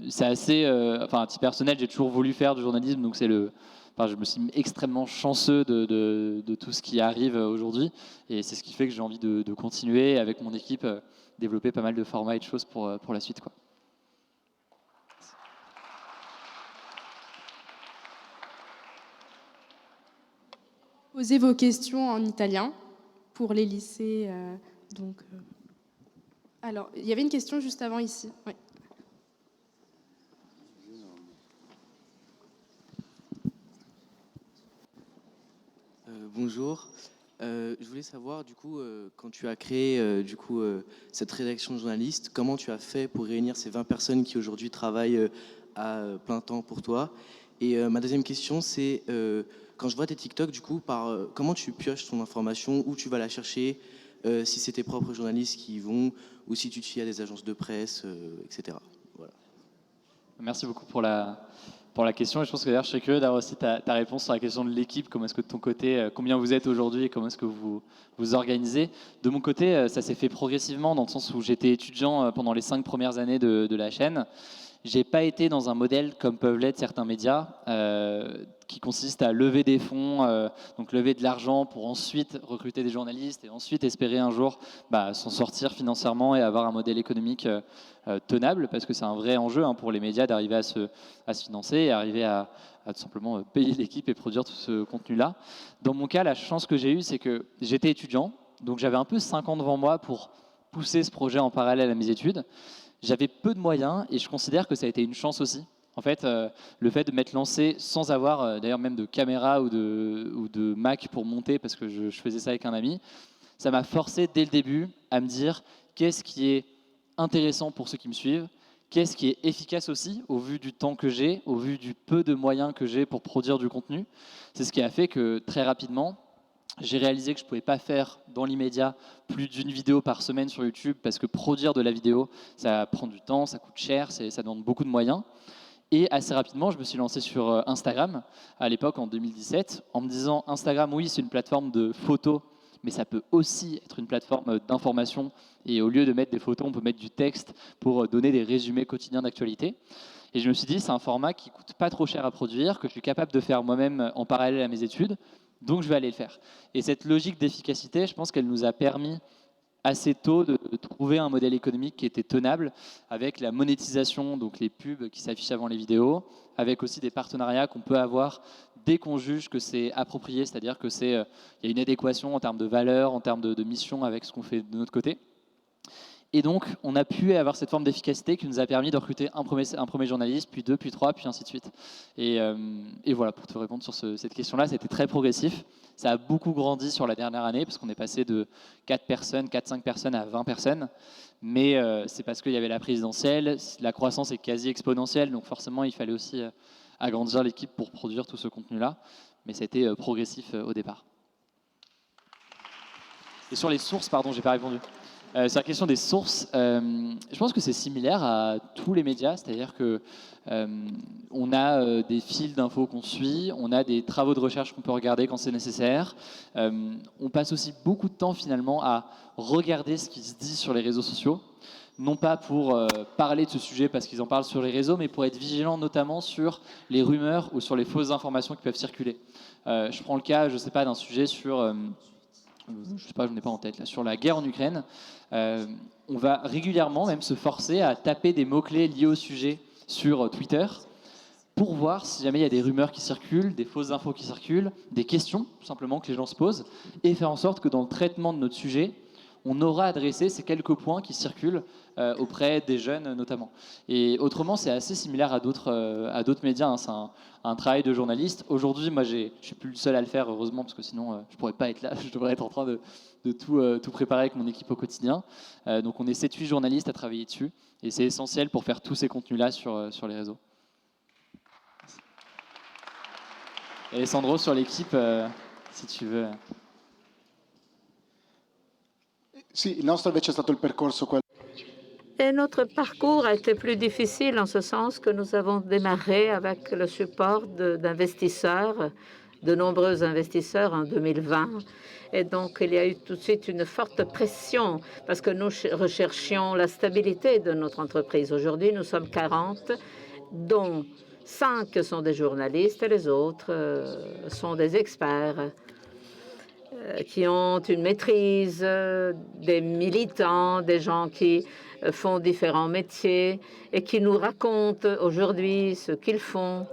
C'est assez, à titre personnel, j'ai toujours voulu faire du journalisme, donc je me suis extrêmement chanceux de tout ce qui arrive aujourd'hui, et c'est ce qui fait que j'ai envie de continuer avec mon équipe, développer pas mal de formats et de choses pour la suite, quoi. Posez vos questions en italien pour les lycées. Alors, il y avait une question juste avant ici. Oui. Bonjour. Je voulais savoir, du coup, quand tu as créé cette rédaction de journalistes, comment tu as fait pour réunir ces 20 personnes qui aujourd'hui travaillent à plein temps pour toi? Et ma deuxième question, c'est quand je vois tes TikTok, du coup, comment tu pioches ton information, où tu vas la chercher, si c'est tes propres journalistes qui y vont, ou si tu te fies à des agences de presse, etc. Voilà. Merci beaucoup pour la question. Et je pense que d'ailleurs, je serais curieux d'avoir aussi ta réponse sur la question de l'équipe. Comment est-ce que de ton côté, combien vous êtes aujourd'hui et comment est-ce que vous vous organisez? De mon côté, ça s'est fait progressivement dans le sens où j'étais étudiant pendant les 5 premières années de la chaîne. J'ai pas été dans un modèle comme peuvent l'être certains médias, qui consiste à lever des fonds, donc lever de l'argent pour ensuite recruter des journalistes et ensuite espérer un jour s'en sortir financièrement et avoir un modèle économique tenable, parce que c'est un vrai enjeu pour les médias d'arriver à se financer et arriver à tout simplement payer l'équipe et produire tout ce contenu-là. Dans mon cas, la chance que j'ai eue, c'est que j'étais étudiant, donc j'avais un peu 5 ans devant moi pour pousser ce projet en parallèle à mes études. J'avais peu de moyens et je considère que ça a été une chance aussi. En fait, le fait de m'être lancé sans avoir d'ailleurs même de caméra ou de Mac pour monter, parce que je faisais ça avec un ami, ça m'a forcé dès le début à me dire qu'est-ce qui est intéressant pour ceux qui me suivent, qu'est-ce qui est efficace aussi au vu du temps que j'ai, au vu du peu de moyens que j'ai pour produire du contenu. C'est ce qui a fait que très rapidement, j'ai réalisé que je ne pouvais pas faire dans l'immédiat plus d'une vidéo par semaine sur YouTube, parce que produire de la vidéo, ça prend du temps, ça coûte cher, ça demande beaucoup de moyens. Et assez rapidement, je me suis lancé sur Instagram, à l'époque en 2017, en me disant Instagram, oui, c'est une plateforme de photos, mais ça peut aussi être une plateforme d'information. Et au lieu de mettre des photos, on peut mettre du texte pour donner des résumés quotidiens d'actualité. Et je me suis dit, c'est un format qui ne coûte pas trop cher à produire, que je suis capable de faire moi-même en parallèle à mes études. Donc, je vais aller le faire. Et cette logique d'efficacité, je pense qu'elle nous a permis assez tôt de trouver un modèle économique qui était tenable, avec la monétisation, donc les pubs qui s'affichent avant les vidéos, avec aussi des partenariats qu'on peut avoir dès qu'on juge que c'est approprié, c'est-à-dire que il y a une adéquation en termes de valeur, en termes de mission avec ce qu'on fait de notre côté. Et donc, on a pu avoir cette forme d'efficacité qui nous a permis de recruter un premier journaliste, puis 2, puis 3, puis ainsi de suite. Et voilà, pour te répondre sur cette question-là, c'était très progressif. Ça a beaucoup grandi sur la dernière année, parce qu'on est passé de 4-5 personnes à 20 personnes. Mais c'est parce qu'il y avait la présidentielle, la croissance est quasi exponentielle, donc forcément, il fallait aussi agrandir l'équipe pour produire tout ce contenu-là. Mais c'était progressif au départ. Et sur les sources, pardon, j'ai pas répondu. Sur la question des sources, je pense que c'est similaire à tous les médias, c'est-à-dire que on a des fils d'infos qu'on suit, on a des travaux de recherche qu'on peut regarder quand c'est nécessaire. On passe aussi beaucoup de temps finalement à regarder ce qui se dit sur les réseaux sociaux, non pas pour parler de ce sujet parce qu'ils en parlent sur les réseaux, mais pour être vigilant notamment sur les rumeurs ou sur les fausses informations qui peuvent circuler. Je prends le cas, je sais pas, d'un sujet sur je sais pas, je n'ai pas en tête, là, sur la guerre en Ukraine, on va régulièrement même se forcer à taper des mots-clés liés au sujet sur Twitter pour voir si jamais il y a des rumeurs qui circulent, des fausses infos qui circulent, des questions, tout simplement, que les gens se posent, et faire en sorte que dans le traitement de notre sujet, on aura adressé ces quelques points qui circulent auprès des jeunes notamment. Et autrement, c'est assez similaire à d'autres médias, hein. C'est un travail de journaliste. Aujourd'hui, moi, je suis plus le seul à le faire, heureusement, parce que sinon, je pourrais pas être là. Je devrais être en train de tout préparer avec mon équipe au quotidien. Donc, on est 7-8 journalistes à travailler dessus, et c'est essentiel pour faire tous ces contenus-là sur les réseaux. Et Alessandro, sur l'équipe, si tu veux. Et notre parcours a été plus difficile en ce sens que nous avons démarré avec le support d'investisseurs, de nombreux investisseurs en 2020. Et donc, il y a eu tout de suite une forte pression parce que nous recherchions la stabilité de notre entreprise. Aujourd'hui, nous sommes 40, dont 5 sont des journalistes et les autres sont des experts qui ont une maîtrise, des militants, des gens qui font différents métiers et qui nous racontent aujourd'hui ce qu'ils font.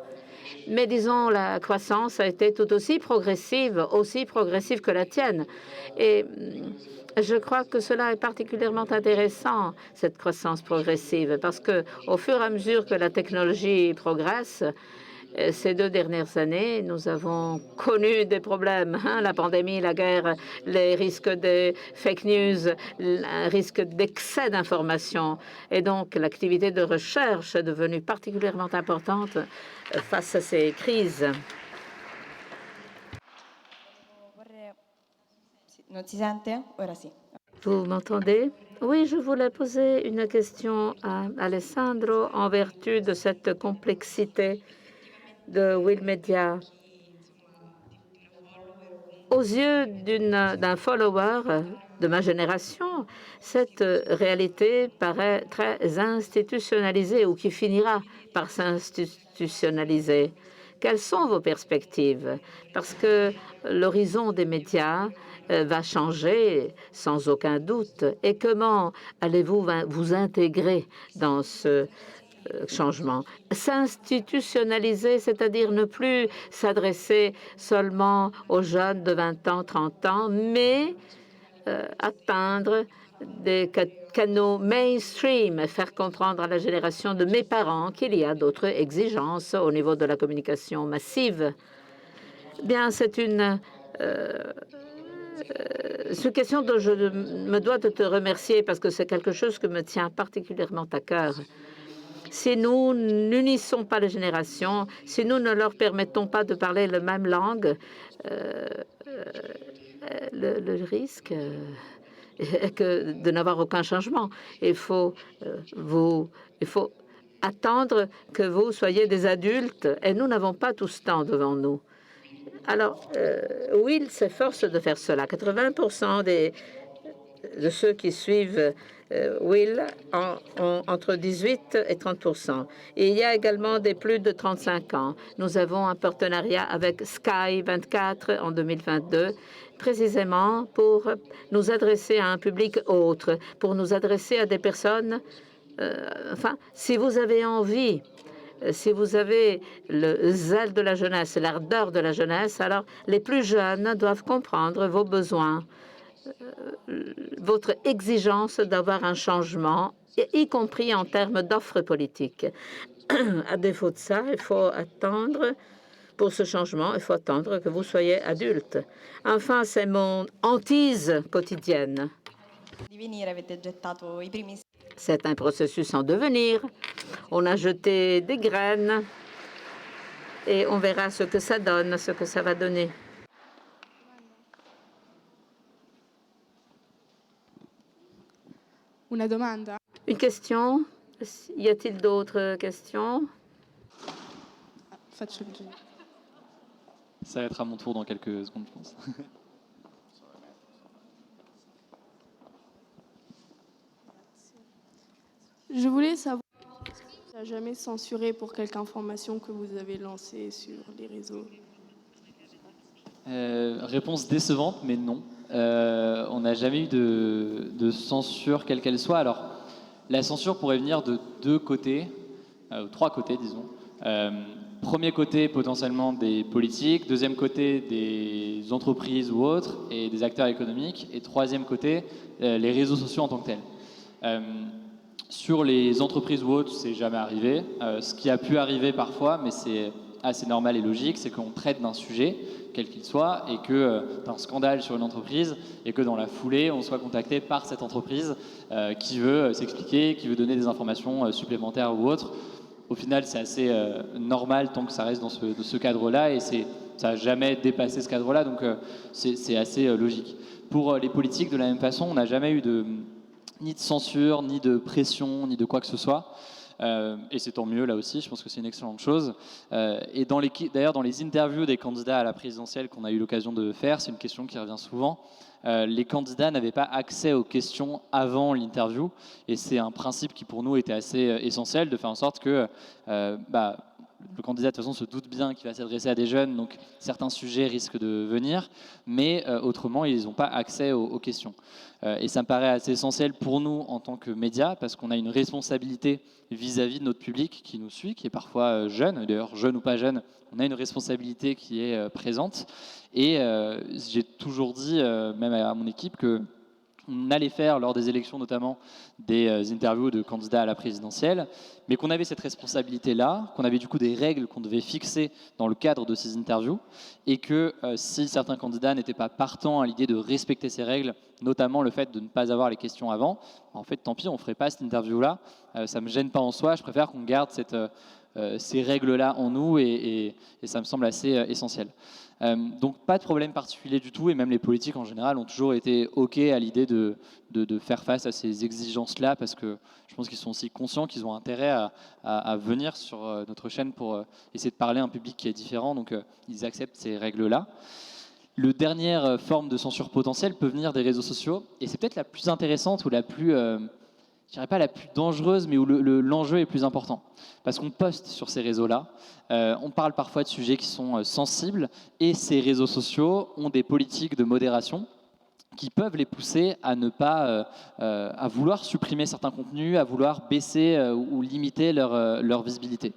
Mais disons, la croissance a été tout aussi progressive que la tienne. Et je crois que cela est particulièrement intéressant, cette croissance progressive, parce que au fur et à mesure que la technologie progresse, Ces 2 dernières années, nous avons connu des problèmes, la pandémie, la guerre, les risques de fake news, un risque d'excès d'informations. Et donc, l'activité de recherche est devenue particulièrement importante face à ces crises. Vous m'entendez? Oui, je voulais poser une question à Alessandro en vertu de cette complexité de Will Media. Aux yeux d'un follower de ma génération, cette réalité paraît très institutionnalisée ou qui finira par s'institutionnaliser. Quelles sont vos perspectives? Parce que l'horizon des médias va changer sans aucun doute. Et comment allez-vous vous intégrer dans ce changement? S'institutionnaliser, c'est-à-dire ne plus s'adresser seulement aux jeunes de 20 ans, 30 ans, mais atteindre des canaux mainstream, faire comprendre à la génération de mes parents qu'il y a d'autres exigences au niveau de la communication massive. Bien, c'est une question dont je me dois de te remercier parce que c'est quelque chose qui me tient particulièrement à cœur. Si nous n'unissons pas les générations, si nous ne leur permettons pas de parler la même langue, le risque est de n'avoir aucun changement. Il faut attendre que vous soyez des adultes et nous n'avons pas tout ce temps devant nous. Alors, Will s'efforce de faire cela. 80% de ceux qui suivent Will ont entre 18 et 30%. Et il y a également des plus de 35 ans. Nous avons un partenariat avec Sky 24 en 2022, précisément pour nous adresser à un public autre, pour nous adresser à des personnes. Enfin, si vous avez envie, si vous avez le zèle de la jeunesse, l'ardeur de la jeunesse, alors les plus jeunes doivent comprendre vos besoins, votre exigence d'avoir un changement, y compris en termes d'offres politiques. À défaut de ça, il faut attendre. Pour ce changement, il faut attendre que vous soyez adulte. Enfin, c'est mon hantise quotidienne. C'est un processus en devenir. On a jeté des graines et on verra ce que ça donne, ce que ça va donner. Una domanda? Une question? Y a-t-il d'autres questions? Faccio il giro. Ça va être à mon tour dans quelques secondes, je pense. Je voulais savoir si vous n'avez jamais censuré pour quelque information que vous avez lancée sur les réseaux. Réponse décevante, mais non. On n'a jamais eu de censure, quelle qu'elle soit. Alors, la censure pourrait venir de 2 côtés, 3 côtés, disons. Premier côté, potentiellement des politiques. Deuxième côté, des entreprises ou autres, et des acteurs économiques. Et troisième côté, les réseaux sociaux en tant que tels. Sur les entreprises ou autres, c'est jamais arrivé. Ce qui a pu arriver parfois, mais c'est assez normal et logique, c'est qu'on traite d'un sujet, quel qu'il soit, et que d'un scandale sur une entreprise, et que dans la foulée, on soit contacté par cette entreprise qui veut s'expliquer, qui veut donner des informations supplémentaires ou autres. Au final, c'est assez normal tant que ça reste dans ce cadre-là, et ça n'a jamais dépassé ce cadre-là, donc c'est assez logique. Pour les politiques, de la même façon, on n'a jamais eu ni de censure, ni de pression, ni de quoi que ce soit. Et c'est tant mieux là aussi, je pense que c'est une excellente chose. Et d'ailleurs, dans les interviews des candidats à la présidentielle qu'on a eu l'occasion de faire, c'est une question qui revient souvent. Les candidats n'avaient pas accès aux questions avant l'interview, et c'est un principe qui pour nous était assez essentiel, de faire en sorte que le candidat de toute façon se doute bien qu'il va s'adresser à des jeunes, donc certains sujets risquent de venir, mais autrement ils n'ont pas accès aux questions. Et ça me paraît assez essentiel pour nous en tant que médias, parce qu'on a une responsabilité vis-à-vis de notre public qui nous suit, qui est parfois jeune, d'ailleurs jeune ou pas jeune, on a une responsabilité qui est présente. Et j'ai toujours dit, même à mon équipe, que on allait faire lors des élections notamment des interviews de candidats à la présidentielle, mais qu'on avait cette responsabilité-là, qu'on avait du coup des règles qu'on devait fixer dans le cadre de ces interviews, et que si certains candidats n'étaient pas partants à l'idée de respecter ces règles, notamment le fait de ne pas avoir les questions avant, en fait tant pis, on ne ferait pas cette interview-là, ça ne me gêne pas en soi, je préfère qu'on garde ces règles-là en nous, et ça me semble assez essentiel. Donc pas de problème particulier du tout, et même les politiques en général ont toujours été OK à l'idée de faire face à ces exigences-là, parce que je pense qu'ils sont aussi conscients qu'ils ont intérêt à venir sur notre chaîne pour essayer de parler à un public qui est différent, donc ils acceptent ces règles-là. Le dernière forme de censure potentielle peut venir des réseaux sociaux, et c'est peut-être la plus intéressante ou la plus... je dirais pas la plus dangereuse, mais où l'enjeu est plus important. Parce qu'on poste sur ces réseaux-là, on parle parfois de sujets qui sont sensibles, et ces réseaux sociaux ont des politiques de modération qui peuvent les pousser à ne pas, à vouloir supprimer certains contenus, à vouloir baisser ou limiter leur visibilité.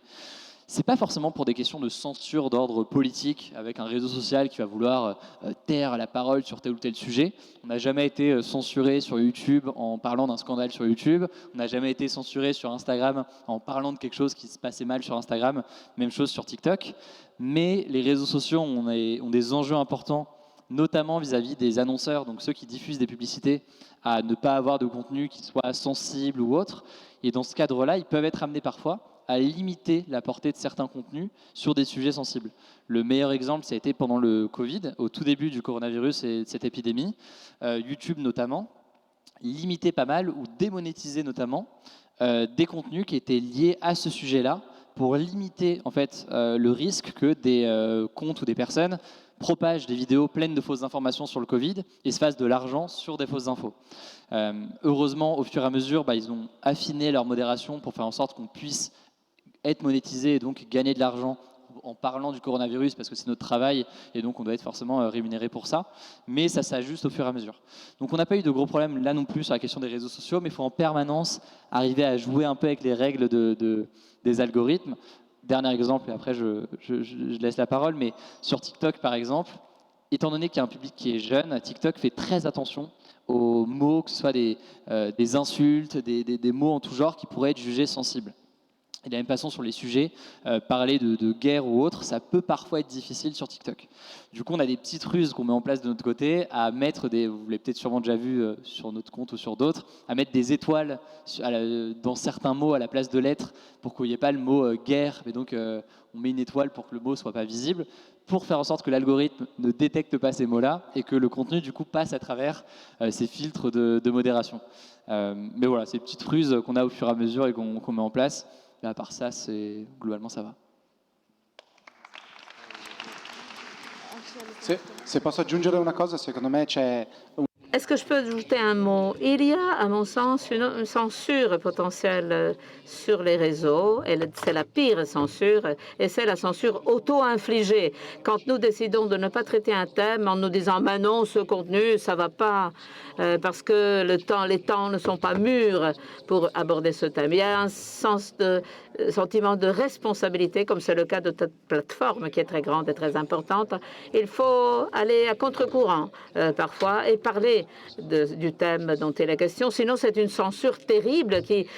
C'est pas forcément pour des questions de censure d'ordre politique, avec un réseau social qui va vouloir taire la parole sur tel ou tel sujet. On n'a jamais été censuré sur YouTube en parlant d'un scandale sur YouTube. On n'a jamais été censuré sur Instagram en parlant de quelque chose qui se passait mal sur Instagram. Même chose sur TikTok. Mais les réseaux sociaux ont des enjeux importants, notamment vis-à-vis des annonceurs, donc ceux qui diffusent des publicités, à ne pas avoir de contenu qui soit sensible ou autre. Et dans ce cadre-là, ils peuvent être amenés parfois à limiter la portée de certains contenus sur des sujets sensibles. Le meilleur exemple, ça a été pendant le Covid, au tout début du coronavirus et de cette épidémie. YouTube notamment limitait pas mal ou démonétisait notamment des contenus qui étaient liés à ce sujet-là, pour limiter en fait le risque que des comptes ou des personnes propagent des vidéos pleines de fausses informations sur le Covid et se fassent de l'argent sur des fausses infos. Heureusement, au fur et à mesure, ils ont affiné leur modération pour faire en sorte qu'on puisse être monétisé et donc gagner de l'argent en parlant du coronavirus, parce que c'est notre travail et donc on doit être forcément rémunéré pour ça, mais ça s'ajuste au fur et à mesure. Donc on n'a pas eu de gros problèmes là non plus sur la question des réseaux sociaux, mais il faut en permanence arriver à jouer un peu avec les règles des algorithmes. Dernier exemple, et après je laisse la parole, mais sur TikTok par exemple, étant donné qu'il y a un public qui est jeune, TikTok fait très attention aux mots, que ce soit des insultes, des mots en tout genre qui pourraient être jugés sensibles. Et de la même façon sur les sujets, parler de guerre ou autre, ça peut parfois être difficile sur TikTok. Du coup, on a des petites ruses qu'on met en place de notre côté, à mettre vous l'avez peut-être sûrement déjà vu sur notre compte ou sur d'autres, à mettre des étoiles dans certains mots à la place de lettres, pour qu'il n'y ait pas le mot guerre, mais donc on met une étoile pour que le mot ne soit pas visible, pour faire en sorte que l'algorithme ne détecte pas ces mots-là, et que le contenu du coup passe à travers ces filtres de modération. Mais voilà, c'est des petites ruses qu'on a au fur et à mesure et qu'on met en place. Mais à part ça, globalement, ça va. Se posso aggiungere una cosa, secondo me c'è... Est-ce que je peux ajouter un mot? Il y a, à mon sens, une censure potentielle sur les réseaux. C'est la pire censure, et c'est la censure auto-infligée. Quand nous décidons de ne pas traiter un thème en nous disant « non, ce contenu, ça ne va pas, parce que les temps ne sont pas mûrs pour aborder ce thème ». Il y a un sentiment de responsabilité, comme c'est le cas de cette plateforme qui est très grande et très importante. Il faut aller à contre-courant parfois et parler du thème dont il est question. Sinon, c'est une censure terrible qui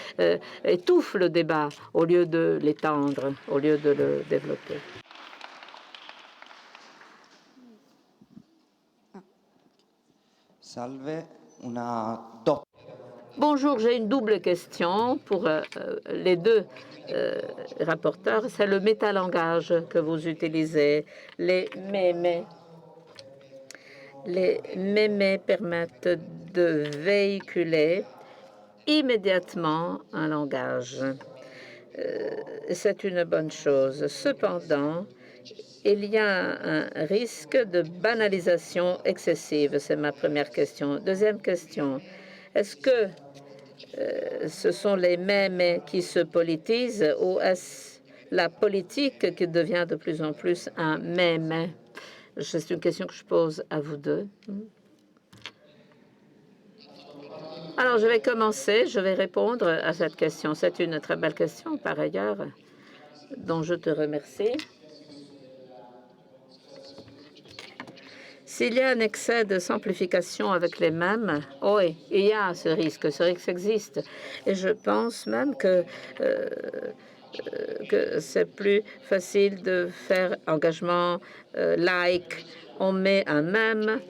étouffe le débat au lieu de l'étendre, au lieu de le développer. Salve, Bonjour, j'ai une double question pour les deux rapporteurs. C'est le métalangage que vous utilisez, les mémés. Les mémés permettent de véhiculer immédiatement un langage. C'est une bonne chose. Cependant, il y a un risque de banalisation excessive. C'est ma première question. Deuxième question, est-ce que ce sont les mémés qui se politisent ou est-ce la politique qui devient de plus en plus un mémé? C'est une question que je pose à vous deux. Alors, je vais commencer. Je vais répondre à cette question. C'est une très belle question, par ailleurs, dont je te remercie. S'il y a un excès de simplification avec les mèmes, oui, il y a ce risque existe. Et je pense même que c'est plus facile de faire engagement, like, on met un mème.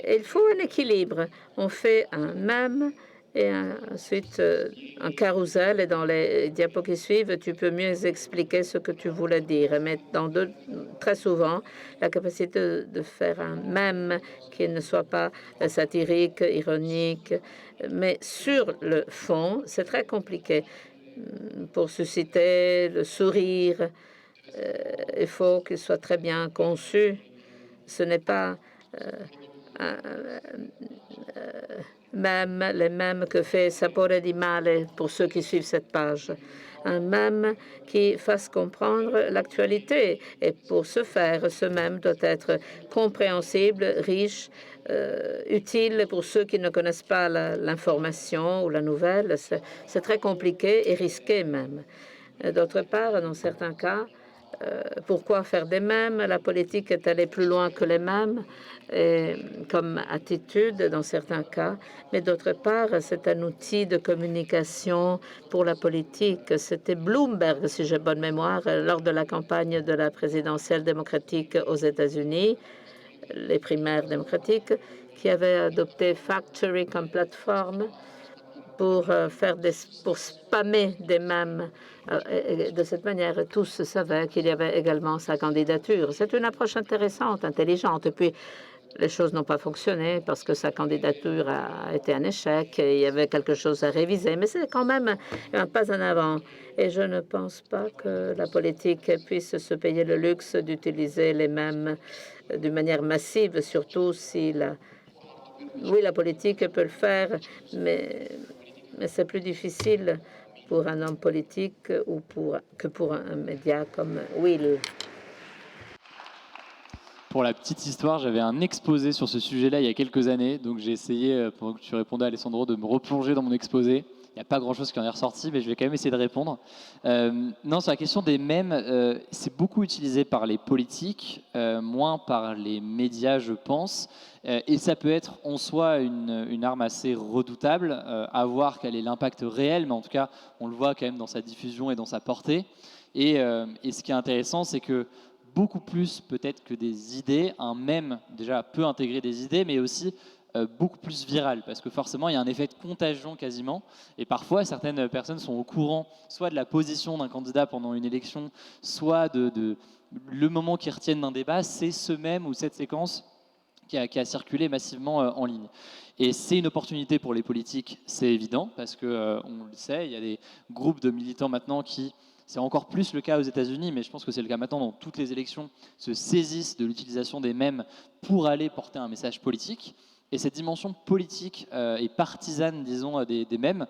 Il faut un équilibre. On fait un mème et ensuite un carrousel, et dans les diapos qui suivent, tu peux mieux expliquer ce que tu voulais dire. Mais très souvent, la capacité de faire un mème qui ne soit pas satirique, ironique, mais sur le fond, c'est très compliqué. Pour susciter le sourire, il faut qu'il soit très bien conçu. Ce n'est pas même les mêmes que fait Sapore di Male pour ceux qui suivent cette page. Un mème qui fasse comprendre l'actualité. Et pour ce faire, ce mème doit être compréhensible, riche, utile pour ceux qui ne connaissent pas l'information ou la nouvelle. C'est très compliqué et risqué même. D'autre part, dans certains cas, pourquoi faire des mèmes? La politique est allée plus loin que les mèmes comme attitude dans certains cas, mais d'autre part, c'est un outil de communication pour la politique. C'était Bloomberg, si j'ai bonne mémoire, lors de la campagne de la présidentielle démocratique aux États-Unis, les primaires démocratiques, qui avait adopté Factory comme plateforme pour pour spammer des mèmes. De cette manière, tous savaient qu'il y avait également sa candidature. C'est une approche intéressante, intelligente. Et puis, les choses n'ont pas fonctionné parce que sa candidature a été un échec et il y avait quelque chose à réviser. Mais c'est quand même un pas en avant. Et je ne pense pas que la politique puisse se payer le luxe d'utiliser les mèmes d'une manière massive, surtout si oui, la politique peut le faire, mais c'est plus difficile pour un homme politique que pour un média comme Will. Pour la petite histoire, j'avais un exposé sur ce sujet-là il y a quelques années, donc j'ai essayé, pendant que tu répondais, Alessandro, de me replonger dans mon exposé. Il n'y a pas grand-chose qui en est ressorti, mais je vais quand même essayer de répondre. Non, sur la question des mèmes, c'est beaucoup utilisé par les politiques, moins par les médias, je pense. Et ça peut être en soi une arme assez redoutable, à voir quel est l'impact réel, mais en tout cas, on le voit quand même dans sa diffusion et dans sa portée. Et ce qui est intéressant, c'est que beaucoup plus peut-être que des idées, un mème déjà peut intégrer des idées, mais aussi beaucoup plus viral, parce que forcément il y a un effet de contagion quasiment, et parfois certaines personnes sont au courant soit de la position d'un candidat pendant une élection, soit de le moment qu'ils retiennent d'un débat, c'est ce mème ou cette séquence qui a circulé massivement en ligne. Et c'est une opportunité pour les politiques, c'est évident, parce que on le sait, il y a des groupes de militants maintenant qui, c'est encore plus le cas aux États-Unis, mais je pense que c'est le cas maintenant dans toutes les élections, se saisissent de l'utilisation des mèmes pour aller porter un message politique. Et cette dimension politique et partisane, disons, des mèmes,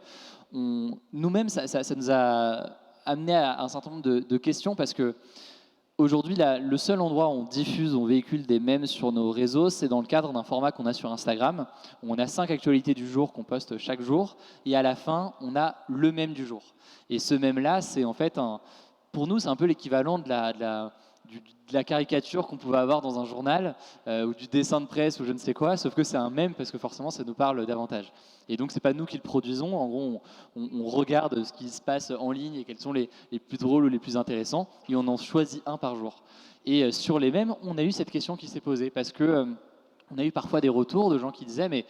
nous-mêmes, ça nous a amené à un certain nombre de questions, parce que aujourd'hui, le seul endroit où on diffuse, on véhicule des mèmes sur nos réseaux, c'est dans le cadre d'un format qu'on a sur Instagram, où on a 5 actualités du jour qu'on poste chaque jour, et à la fin, on a le mème du jour. Et ce mème-là, c'est en fait, pour nous, c'est un peu l'équivalent de la caricature qu'on pouvait avoir dans un journal, ou du dessin de presse, ou je ne sais quoi, sauf que c'est un mème, parce que forcément, ça nous parle davantage. Et donc, c'est pas nous qui le produisons. En gros, on regarde ce qui se passe en ligne et quels sont les plus drôles ou les plus intéressants, et on en choisit un par jour. Et sur les mèmes, on a eu cette question qui s'est posée, parce que on a eu parfois des retours de gens qui disaient, mais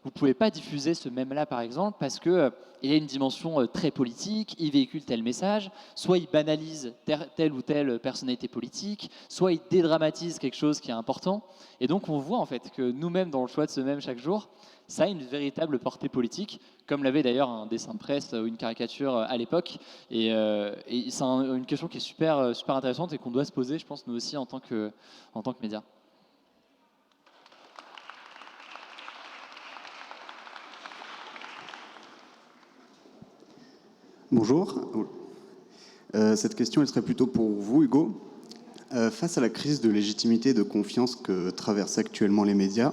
vous ne pouvez pas diffuser ce mème-là, par exemple, parce qu'il a une dimension très politique, il véhicule tel message, soit il banalise telle ou telle personnalité politique, soit il dédramatise quelque chose qui est important. Et donc, on voit en fait que nous-mêmes, dans le choix de ce mème chaque jour, ça a une véritable portée politique, comme l'avait d'ailleurs un dessin de presse ou une caricature à l'époque. Et c'est une question qui est super intéressante et qu'on doit se poser, je pense, nous aussi, en tant que médias. Bonjour. Cette question, elle serait plutôt pour vous, Hugo. Face à la crise de légitimité et de confiance que traversent actuellement les médias,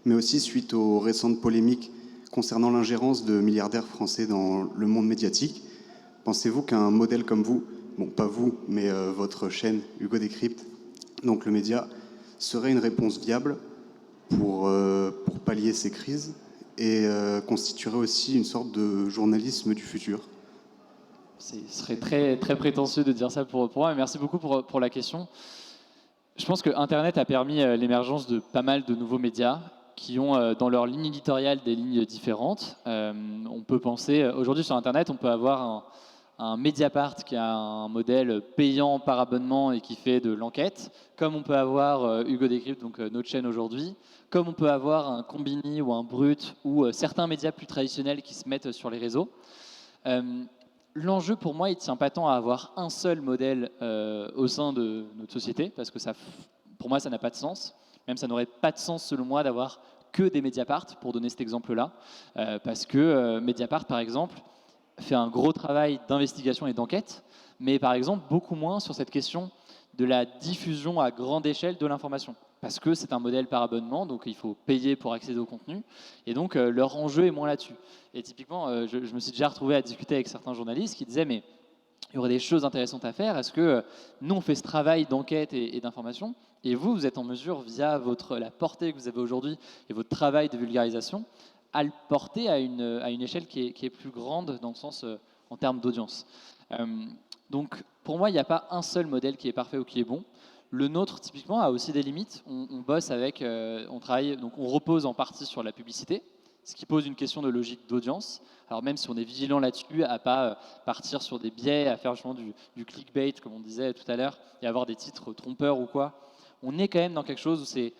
mais aussi suite aux récentes polémiques concernant l'ingérence de milliardaires français dans le monde médiatique, pensez-vous qu'un modèle comme vous, bon, pas vous, mais votre chaîne Hugo Décrypte, donc le média, serait une réponse viable pour pallier ces crises et constituerait aussi une sorte de journalisme du futur? Ce serait très, très prétentieux de dire ça pour moi, mais merci beaucoup pour la question. Je pense que Internet a permis l'émergence de pas mal de nouveaux médias qui ont dans leur ligne éditoriale des lignes différentes. On peut penser, aujourd'hui sur Internet, on peut avoir un Mediapart qui a un modèle payant par abonnement et qui fait de l'enquête, comme on peut avoir Hugo Décrypte, donc notre chaîne aujourd'hui, comme on peut avoir un Combini ou un Brut ou certains médias plus traditionnels qui se mettent sur les réseaux. L'enjeu pour moi, il ne tient pas tant à avoir un seul modèle au sein de notre société, parce que ça, pour moi, ça n'a pas de sens. Même ça n'aurait pas de sens, selon moi, d'avoir que des Mediapart, pour donner cet exemple-là, parce que Mediapart, par exemple, fait un gros travail d'investigation et d'enquête, mais par exemple beaucoup moins sur cette question de la diffusion à grande échelle de l'information, parce que c'est un modèle par abonnement, donc il faut payer pour accéder au contenu, et donc leur enjeu est moins là-dessus. Et typiquement, je me suis déjà retrouvé à discuter avec certains journalistes qui disaient, mais il y aurait des choses intéressantes à faire, est-ce que nous on fait ce travail d'enquête et d'information, et vous êtes en mesure, via la portée que vous avez aujourd'hui et votre travail de vulgarisation, à le porter à une échelle qui est plus grande dans le sens en termes d'audience. Donc pour moi, il n'y a pas un seul modèle qui est parfait ou qui est bon. Le nôtre, typiquement, a aussi des limites. On bosse avec, on travaille, donc on repose en partie sur la publicité, ce qui pose une question de logique d'audience. Alors même si on est vigilant là-dessus, à pas partir sur des biais, à faire justement du clickbait, comme on disait tout à l'heure, et avoir des titres trompeurs ou quoi, on est quand même dans quelque chose où c'est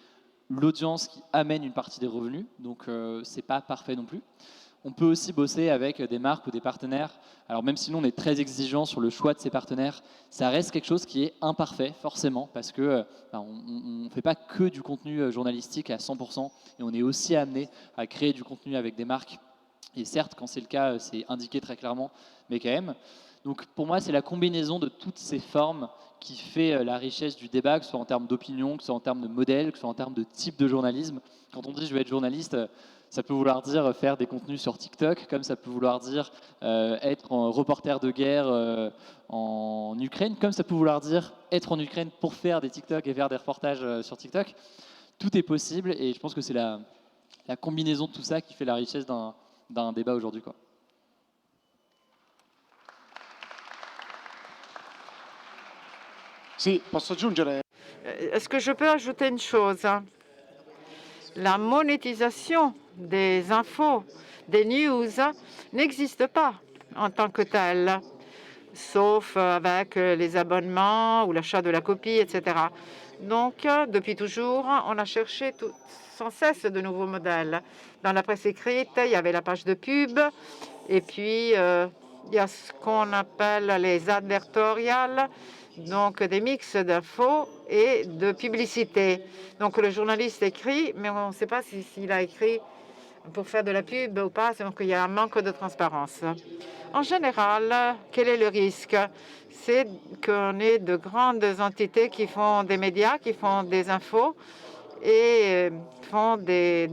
l'audience qui amène une partie des revenus, donc c'est pas parfait non plus. On peut aussi bosser avec des marques ou des partenaires. Alors même si nous on est très exigeant sur le choix de ces partenaires, ça reste quelque chose qui est imparfait forcément, parce que on ne fait pas que du contenu journalistique à 100%, et on est aussi amené à créer du contenu avec des marques. Et certes, quand c'est le cas, c'est indiqué très clairement, mais quand même. Donc pour moi, c'est la combinaison de toutes ces formes qui fait la richesse du débat, que ce soit en termes d'opinion, que ce soit en termes de modèle, que ce soit en termes de type de journalisme. Quand on dit je vais être journaliste, ça peut vouloir dire faire des contenus sur TikTok, comme ça peut vouloir dire être un reporter de guerre en Ukraine, comme ça peut vouloir dire être en Ukraine pour faire des TikTok et faire des reportages sur TikTok. Tout est possible, et je pense que c'est la combinaison de tout ça qui fait la richesse d'un débat aujourd'hui, quoi. Est-ce que je peux ajouter une chose? La monétisation des infos, des news, n'existe pas en tant que telle, sauf avec les abonnements ou l'achat de la copie, etc. Donc, depuis toujours, on a cherché sans cesse de nouveaux modèles. Dans la presse écrite, il y avait la page de pub, et puis il y a ce qu'on appelle les advertoriales, donc des mix d'infos et de publicité. Donc le journaliste écrit, mais on ne sait pas s'il a écrit pour faire de la pub ou pas, donc il y a un manque de transparence. En général, quel est le risque? C'est qu'on ait de grandes entités qui font des médias, qui font des infos et font de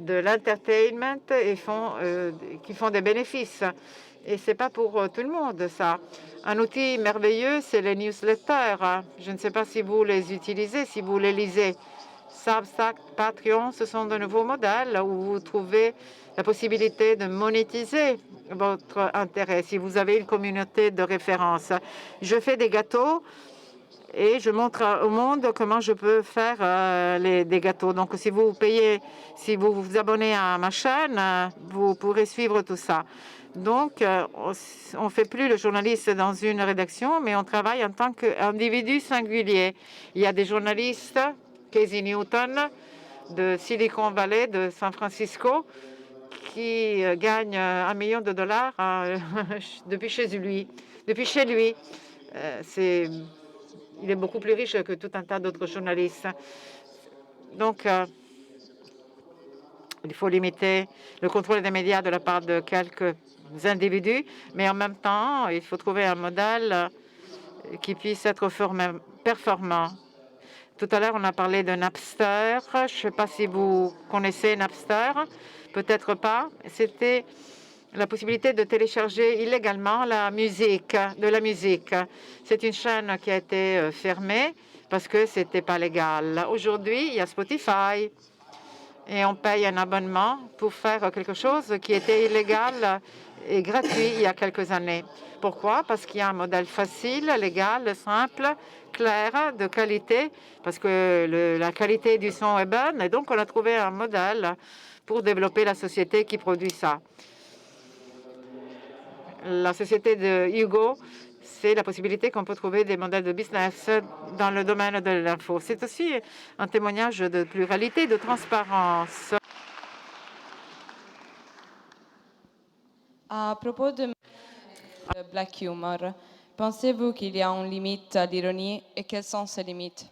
l'entertainment et qui font des bénéfices. Et ce n'est pas pour tout le monde, ça. Un outil merveilleux, c'est les newsletters. Je ne sais pas si vous les utilisez, si vous les lisez. Substack, Patreon, ce sont de nouveaux modèles où vous trouvez la possibilité de monétiser votre intérêt si vous avez une communauté de référence. Je fais des gâteaux et je montre au monde comment je peux faire des gâteaux. Donc, si vous vous abonnez à ma chaîne, vous pourrez suivre tout ça. Donc, on ne fait plus le journaliste dans une rédaction, mais on travaille en tant qu'individu singulier. Il y a des journalistes, Casey Newton, de Silicon Valley, de San Francisco, qui gagnent $1 million depuis chez lui. Il est beaucoup plus riche que tout un tas d'autres journalistes. Donc, il faut limiter le contrôle des médias de la part de quelques individus, mais en même temps, il faut trouver un modèle qui puisse être performant. Tout à l'heure, on a parlé de Napster. Je ne sais pas si vous connaissez Napster, peut-être pas. C'était la possibilité de télécharger illégalement de la musique. C'est une chaîne qui a été fermée parce que ce n'était pas légal. Aujourd'hui, il y a Spotify et on paye un abonnement pour faire quelque chose qui était illégal et gratuit il y a quelques années. Pourquoi? Parce qu'il y a un modèle facile, légal, simple, clair, de qualité, parce que la qualité du son est bonne, et donc on a trouvé un modèle pour développer la société qui produit ça. La société de Hugo, c'est la possibilité qu'on peut trouver des modèles de business dans le domaine de l'info. C'est aussi un témoignage de pluralité, de transparence. À propos de black humor, pensez-vous qu'il y a une limite à l'ironie et quelles sont ces limites?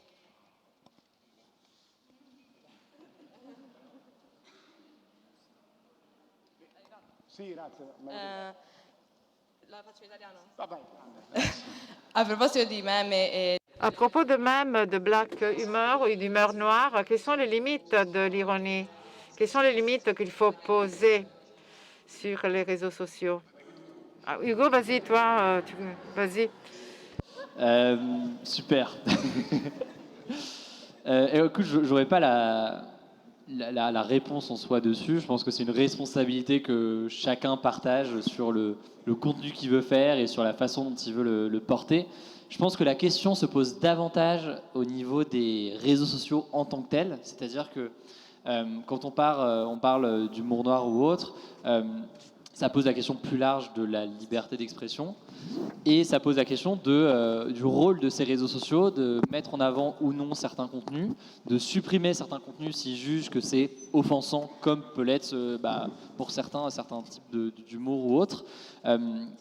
A proposito di meme e... À propos de mèmes, de black humor ou d'humeur noire, quelles sont les limites de l'ironie? Quelles sont les limites qu'il faut poser sur les réseaux sociaux? Hugo, vas-y, toi, vas-y. Super. Écoute, je n'aurais pas la réponse en soi dessus. Je pense que c'est une responsabilité que chacun partage sur le contenu qu'il veut faire et sur la façon dont il veut le porter. Je pense que la question se pose davantage au niveau des réseaux sociaux en tant que tels. C'est-à-dire que quand on parle d'humour noir ou autre, ça pose la question plus large de la liberté d'expression et ça pose la question du rôle de ces réseaux sociaux, de mettre en avant ou non certains contenus, de supprimer certains contenus s'ils jugent que c'est offensant, comme peut l'être pour certains types d'humour ou autres.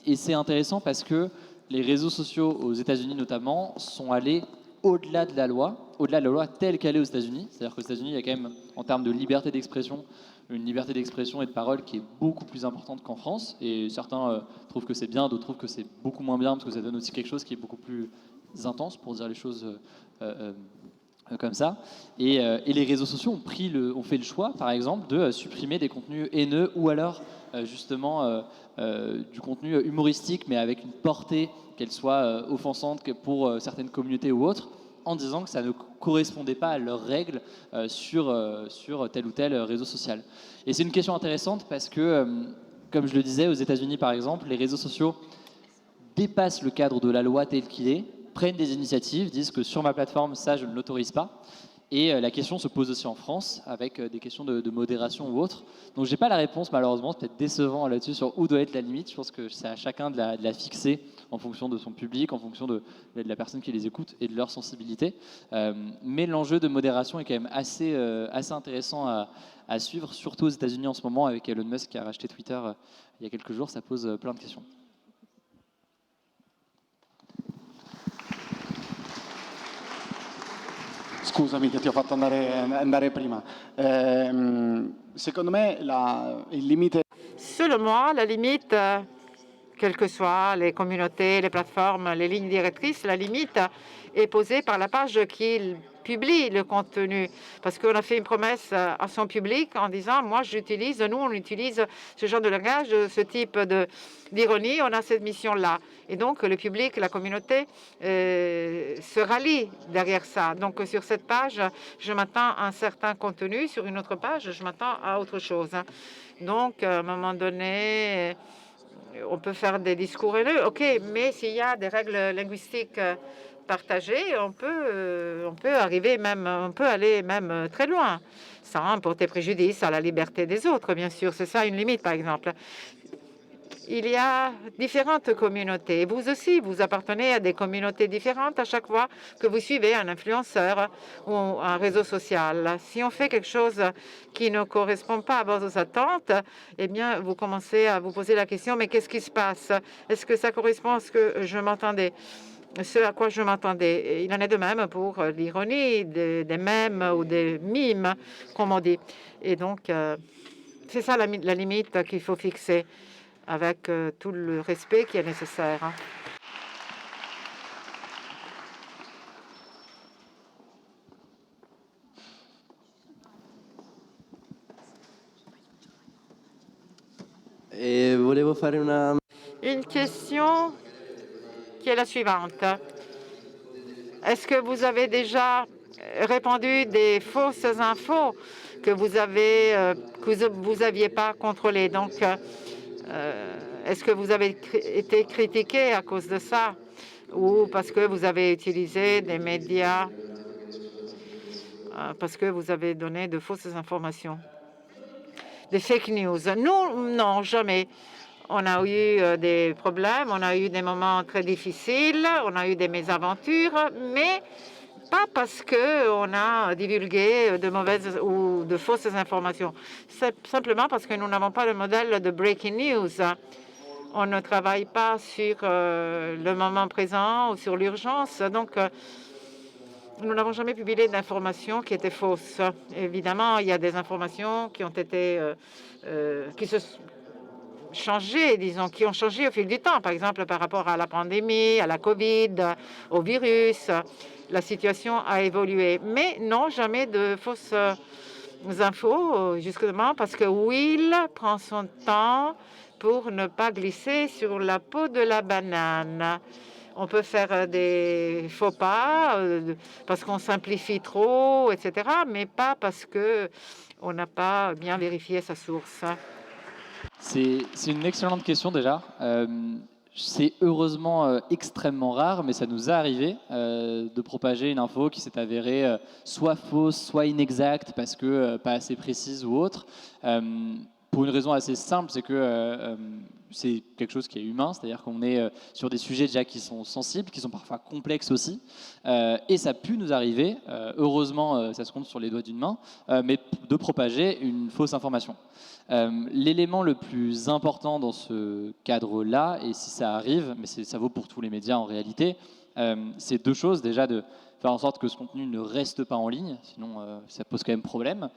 Et c'est intéressant parce que les réseaux sociaux aux États-Unis notamment sont allés au-delà de la loi telle qu'elle est aux États-Unis. C'est-à-dire qu'aux États-Unis, il y a quand même, en termes de liberté d'expression, une liberté d'expression et de parole qui est beaucoup plus importante qu'en France. Et certains trouvent que c'est bien, d'autres trouvent que c'est beaucoup moins bien, parce que ça donne aussi quelque chose qui est beaucoup plus intense, pour dire les choses comme ça. Et les réseaux sociaux ont fait le choix, par exemple, de supprimer des contenus haineux ou alors justement du contenu humoristique, mais avec une portée qu'elle soit offensante pour certaines communautés ou autres, en disant que ça ne correspondait pas à leurs règles sur tel ou tel réseau social. Et c'est une question intéressante parce que, comme je le disais, aux États-Unis par exemple, les réseaux sociaux dépassent le cadre de la loi tel qu'il est, prennent des initiatives, disent que sur ma plateforme, ça, je ne l'autorise pas. Et la question se pose aussi en France, avec des questions de modération ou autres. Donc je n'ai pas la réponse, malheureusement, c'est peut-être décevant là-dessus sur où doit être la limite. Je pense que c'est à chacun de la fixer en fonction de son public, en fonction de la personne qui les écoute et de leur sensibilité. Mais l'enjeu de modération est quand même assez intéressant à suivre, surtout aux États-Unis en ce moment, avec Elon Musk qui a racheté Twitter il y a quelques jours. Ça pose plein de questions. Scusami che ti ho fatto andare prima. Secondo me il limite... Selon moi, la limite, quelles que soient les communautés, les plateformes, les lignes directrices, la limite est posée par la page qui publie le contenu. Parce qu'on a fait une promesse à son public en disant, moi on utilise ce genre de langage, ce type d'ironie, on a cette mission-là. Et donc le public, la communauté se rallie derrière ça. Donc sur cette page, je m'attends à un certain contenu, sur une autre page, je m'attends à autre chose. Donc à un moment donné, on peut faire des discours haineux, ok, mais s'il y a des règles linguistiques partagées, on peut aller même très loin, sans porter préjudice à la liberté des autres, bien sûr. C'est ça une limite, par exemple. Il y a différentes communautés. Vous aussi, vous appartenez à des communautés différentes à chaque fois que vous suivez un influenceur ou un réseau social. Si on fait quelque chose qui ne correspond pas à vos attentes, eh bien, vous commencez à vous poser la question, mais qu'est-ce qui se passe? Est-ce que ça correspond à ce à quoi je m'attendais? Il en est de même pour l'ironie, des mèmes ou des mimes, comme on dit. Et donc, c'est ça la limite qu'il faut fixer, avec tout le respect qui est nécessaire. E volevo fare una... Une question qui est la suivante. Est-ce que vous avez déjà répandu des fausses infos que vous aviez pas contrôlées? Donc, est-ce que vous avez été critiqué à cause de ça ou parce que vous avez utilisé des médias, parce que vous avez donné de fausses informations, des fake news? Nous, non, jamais. On a eu des problèmes, on a eu des moments très difficiles, on a eu des mésaventures, mais pas parce qu'on a divulgué de mauvaises ou de fausses informations. C'est simplement parce que nous n'avons pas le modèle de breaking news. On ne travaille pas sur le moment présent ou sur l'urgence. Donc, nous n'avons jamais publié d'informations qui étaient fausses. Évidemment, il y a des informations qui ont été qui ont changé au fil du temps. Par exemple, par rapport à la pandémie, à la Covid, au virus, la situation a évolué. Mais non, jamais de fausses infos, justement parce que Will prend son temps pour ne pas glisser sur la peau de la banane. On peut faire des faux pas parce qu'on simplifie trop, etc., mais pas parce qu'on n'a pas bien vérifié sa source. C'est une excellente question déjà. C'est heureusement extrêmement rare, mais ça nous est arrivé de propager une info qui s'est avérée soit fausse, soit inexacte parce que pas assez précise ou autre. Pour une raison assez simple, c'est que c'est quelque chose qui est humain, c'est-à-dire qu'on est sur des sujets déjà qui sont sensibles, qui sont parfois complexes aussi, et ça a pu nous arriver, heureusement ça se compte sur les doigts d'une main, mais de propager une fausse information. L'élément le plus important dans ce cadre-là, et si ça arrive, mais ça vaut pour tous les médias en réalité, c'est deux choses. Déjà, de faire en sorte que ce contenu ne reste pas en ligne, sinon ça pose quand même problème.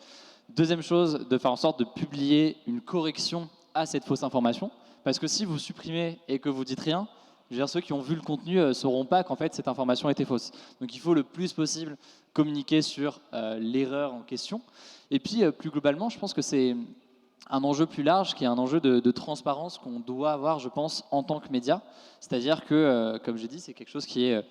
Deuxième chose, de faire en sorte de publier une correction à cette fausse information, parce que si vous supprimez et que vous dites rien, je veux dire, ceux qui ont vu le contenu ne sauront pas qu'en fait cette information était fausse. Donc il faut le plus possible communiquer sur l'erreur en question. Et puis plus globalement, je pense que c'est un enjeu plus large qui est un enjeu de transparence qu'on doit avoir, je pense, en tant que média. C'est-à-dire que, comme j'ai dit, c'est quelque chose qui est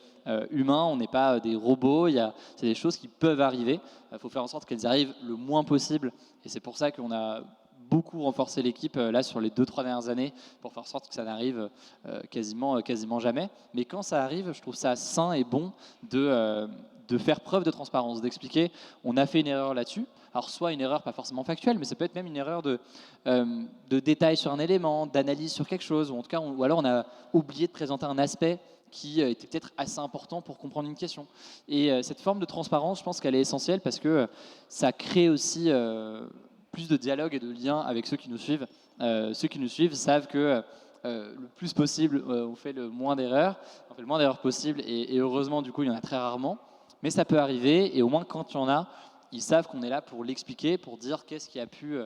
humain, on n'est pas des robots, c'est des choses qui peuvent arriver. Il faut faire en sorte qu'elles arrivent le moins possible. Et c'est pour ça qu'on a beaucoup renforcé l'équipe là sur les 2-3 dernières années pour faire en sorte que ça n'arrive quasiment jamais. Mais quand ça arrive, je trouve ça sain et bon de faire preuve de transparence, d'expliquer on a fait une erreur là-dessus. Alors soit une erreur pas forcément factuelle, mais ça peut être même une erreur de détail sur un élément, d'analyse sur quelque chose, ou en tout cas, ou alors on a oublié de présenter un aspect qui était peut-être assez important pour comprendre une question. Et cette forme de transparence, je pense qu'elle est essentielle parce que ça crée aussi plus de dialogue et de lien avec ceux qui nous suivent. Ceux qui nous suivent savent que le plus possible, on fait le moins d'erreurs, on fait le moins d'erreurs possible, et heureusement, du coup, il y en a très rarement, mais ça peut arriver, et au moins quand il y en a, ils savent qu'on est là pour l'expliquer, pour dire qu'est-ce qui a pu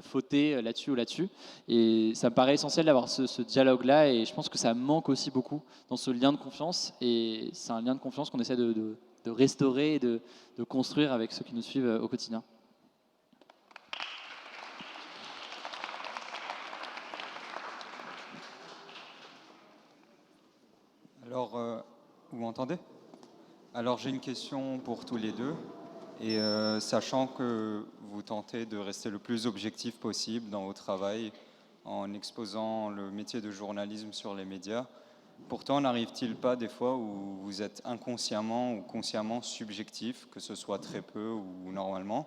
fauter là-dessus ou là-dessus. Et ça me paraît essentiel d'avoir ce dialogue-là, et je pense que ça manque aussi beaucoup dans ce lien de confiance, et c'est un lien de confiance qu'on essaie de restaurer et de construire avec ceux qui nous suivent au quotidien. Alors, vous m'entendez? Alors j'ai une question pour tous les deux. Et sachant que vous tentez de rester le plus objectif possible dans votre travail en exposant le métier de journalisme sur les médias, pourtant n'arrive-t-il pas des fois où vous êtes inconsciemment ou consciemment subjectif, que ce soit très peu ou normalement?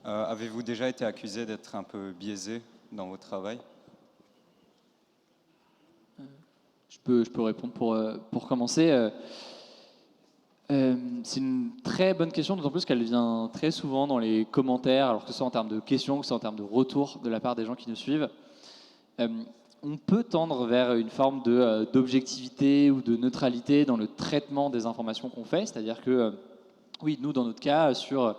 Avez-vous déjà été accusé d'être un peu biaisé dans votre travail? Je peux répondre pour commencer. C'est une très bonne question, d'autant plus qu'elle vient très souvent dans les commentaires, alors que ce soit en termes de questions, que ce soit en termes de retours de la part des gens qui nous suivent. On peut tendre vers une forme d'objectivité ou de neutralité dans le traitement des informations qu'on fait, c'est-à-dire que, oui, nous, dans notre cas, sur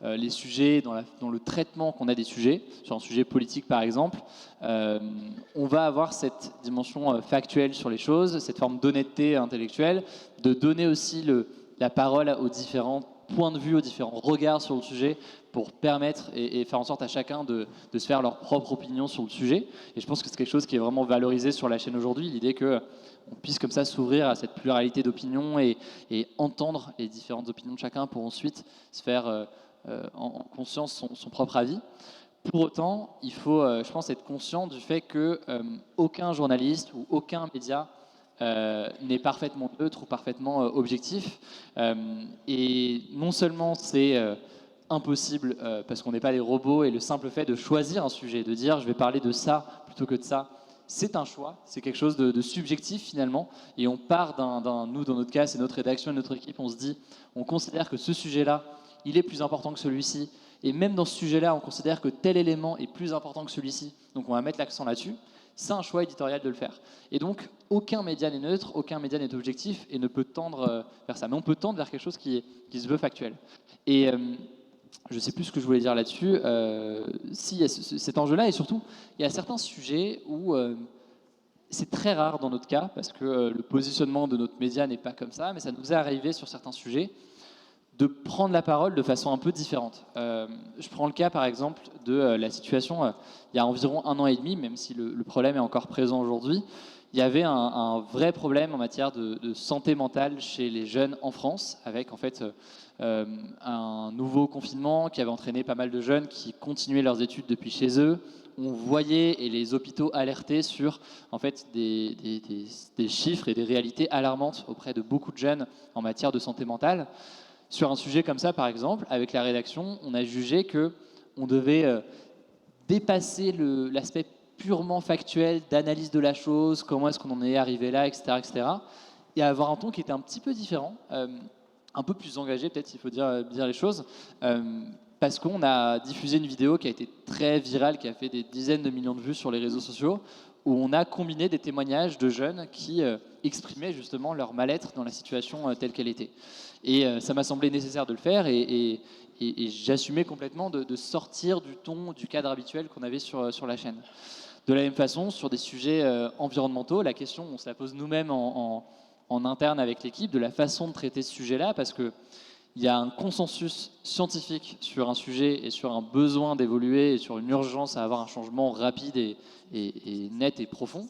les sujets, dans le traitement qu'on a des sujets, sur un sujet politique par exemple, on va avoir cette dimension factuelle sur les choses, cette forme d'honnêteté intellectuelle, de donner aussi la parole aux différentes points de vue, aux différents regards sur le sujet pour permettre et faire en sorte à chacun de se faire leur propre opinion sur le sujet. Et je pense que c'est quelque chose qui est vraiment valorisé sur la chaîne aujourd'hui, l'idée qu'on puisse comme ça s'ouvrir à cette pluralité d'opinions et entendre les différentes opinions de chacun pour ensuite se faire en conscience son propre avis. Pour autant, il faut, je pense, être conscient du fait qu'aucun journaliste ou aucun média n'est parfaitement neutre ou parfaitement objectif. Et non seulement c'est impossible parce qu'on n'est pas des robots, et le simple fait de choisir un sujet, de dire je vais parler de ça plutôt que de ça, c'est un choix, c'est quelque chose de subjectif finalement, et on part nous dans notre cas, c'est notre rédaction et notre équipe, on considère que ce sujet-là, il est plus important que celui-ci, et même dans ce sujet-là, on considère que tel élément est plus important que celui-ci, donc on va mettre l'accent là-dessus. C'est un choix éditorial de le faire. Et donc, aucun média n'est neutre, aucun média n'est objectif et ne peut tendre vers ça. Mais on peut tendre vers quelque chose qui se veut factuel. Et je ne sais plus ce que je voulais dire là-dessus. Si, il y a cet enjeu-là, et surtout, il y a certains sujets où c'est très rare dans notre cas, parce que le positionnement de notre média n'est pas comme ça, mais ça nous est arrivé sur certains sujets de prendre la parole de façon un peu différente. Je prends le cas, par exemple, de la situation il y a environ 1 an et demi, même si le problème est encore présent aujourd'hui. Il y avait un vrai problème en matière de santé mentale chez les jeunes en France, avec en fait un nouveau confinement qui avait entraîné pas mal de jeunes qui continuaient leurs études depuis chez eux. On voyait, et les hôpitaux alertaient sur en fait, des chiffres et des réalités alarmantes auprès de beaucoup de jeunes en matière de santé mentale. Sur un sujet comme ça, par exemple, avec la rédaction, on a jugé qu'on devait dépasser l'aspect purement factuel d'analyse de la chose, comment est-ce qu'on en est arrivé là, etc., et avoir un ton qui était un petit peu différent, un peu plus engagé, peut-être, s'il faut dire les choses, parce qu'on a diffusé une vidéo qui a été très virale, qui a fait des dizaines de millions de vues sur les réseaux sociaux, où on a combiné des témoignages de jeunes qui exprimaient justement leur mal-être dans la situation telle qu'elle était. Et ça m'a semblé nécessaire de le faire, et j'assumais complètement de sortir du ton, du cadre habituel qu'on avait sur la chaîne. De la même façon, sur des sujets environnementaux, la question, on se la pose nous-mêmes en interne avec l'équipe, de la façon de traiter ce sujet-là, parce qu'il y a un consensus scientifique sur un sujet et sur un besoin d'évoluer et sur une urgence à avoir un changement rapide et net et profond.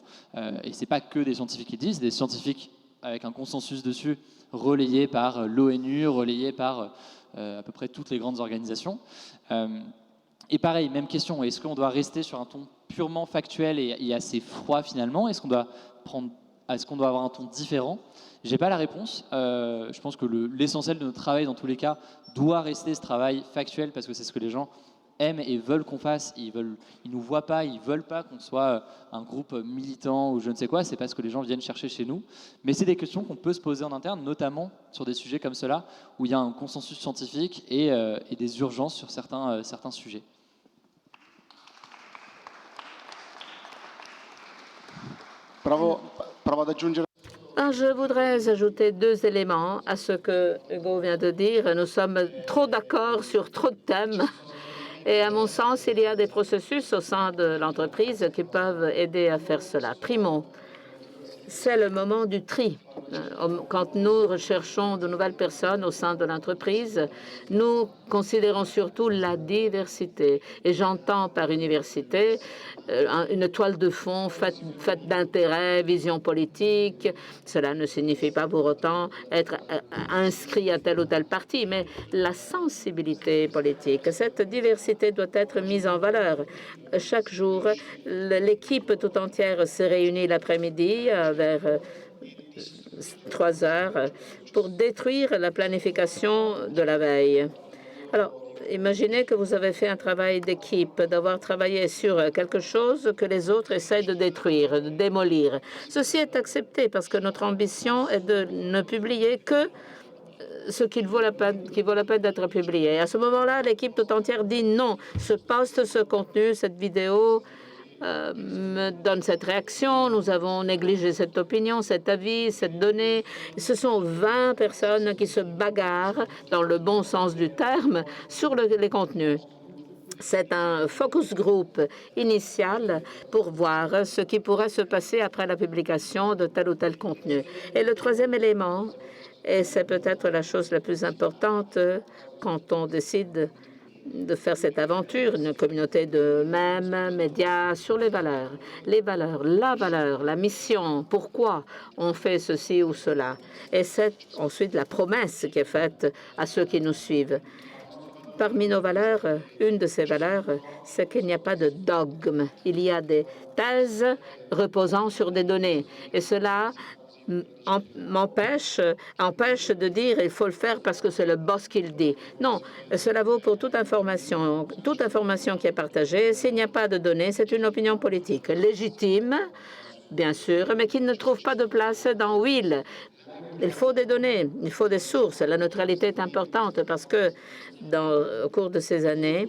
Et ce n'est pas que des scientifiques qui disent, des scientifiques avec un consensus dessus, relayé par l'ONU, relayé par à peu près toutes les grandes organisations. Et pareil, même question, est-ce qu'on doit rester sur un ton purement factuel et assez froid finalement? Est-ce qu'on doit avoir un ton différent? Je n'ai pas la réponse. Je pense que l'essentiel de notre travail, dans tous les cas, doit rester ce travail factuel, parce que c'est ce que les gens aiment et veulent qu'on fasse. Ils nous voient pas, ils veulent pas qu'on soit un groupe militant ou je ne sais quoi. C'est pas ce que les gens viennent chercher chez nous. Mais c'est des questions qu'on peut se poser en interne, notamment sur des sujets comme cela, où il y a un consensus scientifique et des urgences sur certains sujets. Je voudrais ajouter 2 éléments à ce que Hugo vient de dire. Nous sommes trop d'accord sur trop de thèmes. Et à mon sens, il y a des processus au sein de l'entreprise qui peuvent aider à faire cela. Primo, c'est le moment du tri. Quand nous recherchons de nouvelles personnes au sein de l'entreprise, nous considérons surtout la diversité. Et j'entends par université une toile de fond faite d'intérêt, vision politique. Cela ne signifie pas pour autant être inscrit à tel ou tel parti, mais la sensibilité politique. Cette diversité doit être mise en valeur. Chaque jour, l'équipe tout entière se réunit l'après-midi vers 3 heures pour détruire la planification de la veille. Alors, imaginez que vous avez fait un travail d'équipe, d'avoir travaillé sur quelque chose que les autres essayent de détruire, de démolir. Ceci est accepté parce que notre ambition est de ne publier que ce qui vaut la peine d'être publié. Et à ce moment-là, l'équipe tout entière dit non, ce post, ce contenu, cette vidéo me donne cette réaction, nous avons négligé cette opinion, cet avis, cette donnée. Ce sont 20 personnes qui se bagarrent, dans le bon sens du terme, sur les contenus. C'est un focus group initial pour voir ce qui pourrait se passer après la publication de tel ou tel contenu. Et le troisième élément Et c'est peut-être la chose la plus importante quand on décide de faire cette aventure, une communauté de mêmes médias sur les valeurs, la mission, pourquoi on fait ceci ou cela. Et c'est ensuite la promesse qui est faite à ceux qui nous suivent. Parmi nos valeurs, une de ces valeurs, c'est qu'il n'y a pas de dogme. Il y a des thèses reposant sur des données. Et cela empêche de dire il faut le faire parce que c'est le boss qui le dit. Non, cela vaut pour toute information qui est partagée. S'il n'y a pas de données, c'est une opinion politique légitime, bien sûr, mais qui ne trouve pas de place dans Will. Il faut des données, il faut des sources. La neutralité est importante parce que au cours de ces années,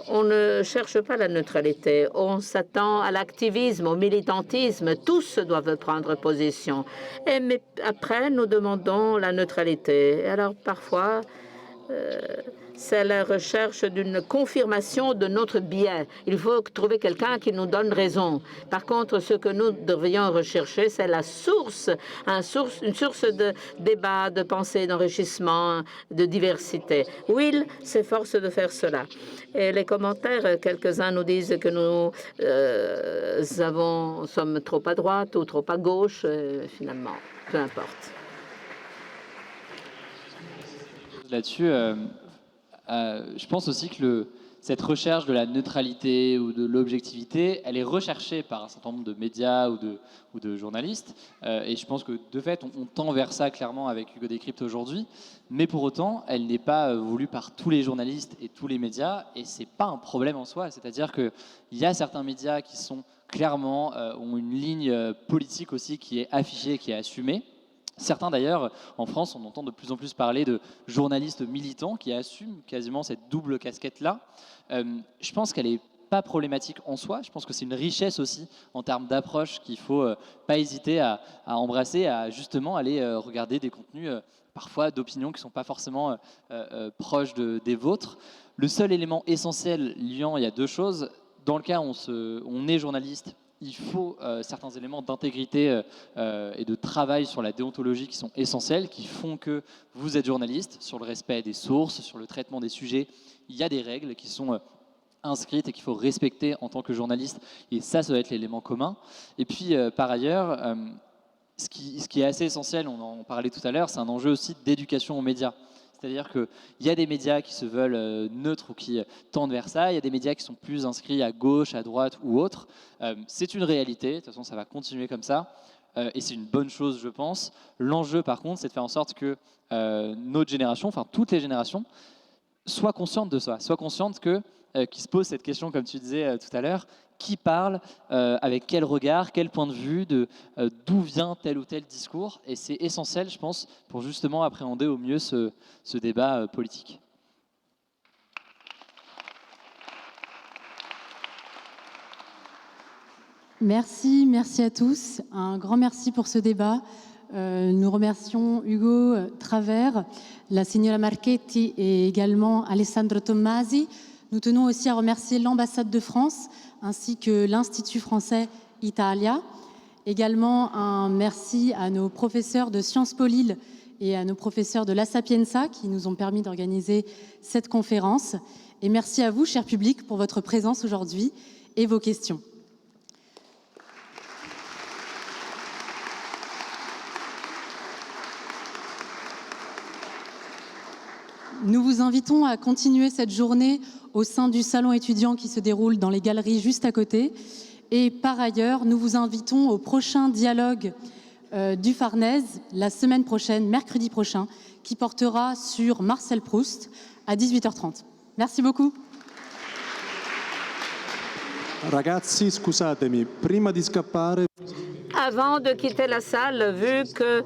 on ne cherche pas la neutralité. On s'attend à l'activisme, au militantisme. Tous doivent prendre position. Mais après, nous demandons la neutralité. Alors, parfois, c'est la recherche d'une confirmation de notre biais. Il faut trouver quelqu'un qui nous donne raison. Par contre, ce que nous devrions rechercher, c'est la source, une source de débat, de pensée, d'enrichissement, de diversité. Will s'efforce de faire cela. Et les commentaires, quelques-uns nous disent que nous sommes trop à droite ou trop à gauche. Finalement, peu importe. Là-dessus, je pense aussi que cette recherche de la neutralité ou de l'objectivité, elle est recherchée par un certain nombre de médias ou de journalistes. Et je pense que, de fait, on tend vers ça clairement avec Hugo Décrypte aujourd'hui. Mais pour autant, elle n'est pas voulue par tous les journalistes et tous les médias. Et ce n'est pas un problème en soi. C'est-à-dire qu'il y a certains médias qui sont clairement, ont une ligne politique aussi qui est affichée, qui est assumée. Certains, d'ailleurs, en France, on entend de plus en plus parler de journalistes militants qui assument quasiment cette double casquette-là. Je pense qu'elle n'est pas problématique en soi. Je pense que c'est une richesse aussi en termes d'approche qu'il ne faut pas hésiter à embrasser, à justement aller regarder des contenus parfois d'opinions qui ne sont pas forcément proches des vôtres. Le seul élément essentiel liant, il y a deux choses. Dans le cas où on est journaliste, il faut certains éléments d'intégrité et de travail sur la déontologie qui sont essentiels, qui font que vous êtes journaliste, sur le respect des sources, sur le traitement des sujets. Il y a des règles qui sont inscrites et qu'il faut respecter en tant que journaliste. Et ça doit être l'élément commun. Et puis, par ailleurs, ce qui est assez essentiel, on en parlait tout à l'heure, c'est un enjeu aussi d'éducation aux médias. C'est-à-dire qu'il y a des médias qui se veulent neutres ou qui tendent vers ça. Il y a des médias qui sont plus inscrits à gauche, à droite ou autre. C'est une réalité. De toute façon, ça va continuer comme ça. Et c'est une bonne chose, je pense. L'enjeu, par contre, c'est de faire en sorte que notre génération, enfin toutes les générations, soient conscientes de ça. Soient conscientes qu'ils se posent cette question, comme tu disais tout à l'heure, qui parle, avec quel regard, quel point de vue, d'où vient tel ou tel discours. Et c'est essentiel, je pense, pour justement appréhender au mieux ce débat politique. Merci à tous. Un grand merci pour ce débat. Nous remercions Hugo Travers, la signora Marchetti et également Alessandro Tommasi. Nous tenons aussi à remercier l'ambassade de France ainsi que l'Institut français Italia. Également un merci à nos professeurs de Sciences Po Lille et à nos professeurs de La Sapienza qui nous ont permis d'organiser cette conférence. Et merci à vous, cher public, pour votre présence aujourd'hui et vos questions. Nous vous invitons à continuer cette journée au sein du salon étudiant qui se déroule dans les galeries juste à côté. Et par ailleurs, nous vous invitons au prochain dialogue du Farnèse la semaine prochaine, mercredi prochain, qui portera sur Marcel Proust à 18h30. Merci beaucoup. Ragazzi, scusatemi, prima di scappare. Avant de quitter la salle, vu que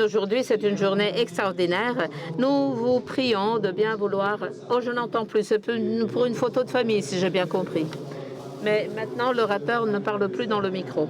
aujourd'hui c'est une journée extraordinaire, nous vous prions de bien vouloir... Oh, je n'entends plus, c'est pour une photo de famille, si j'ai bien compris. Mais maintenant, l'orateur ne parle plus dans le micro.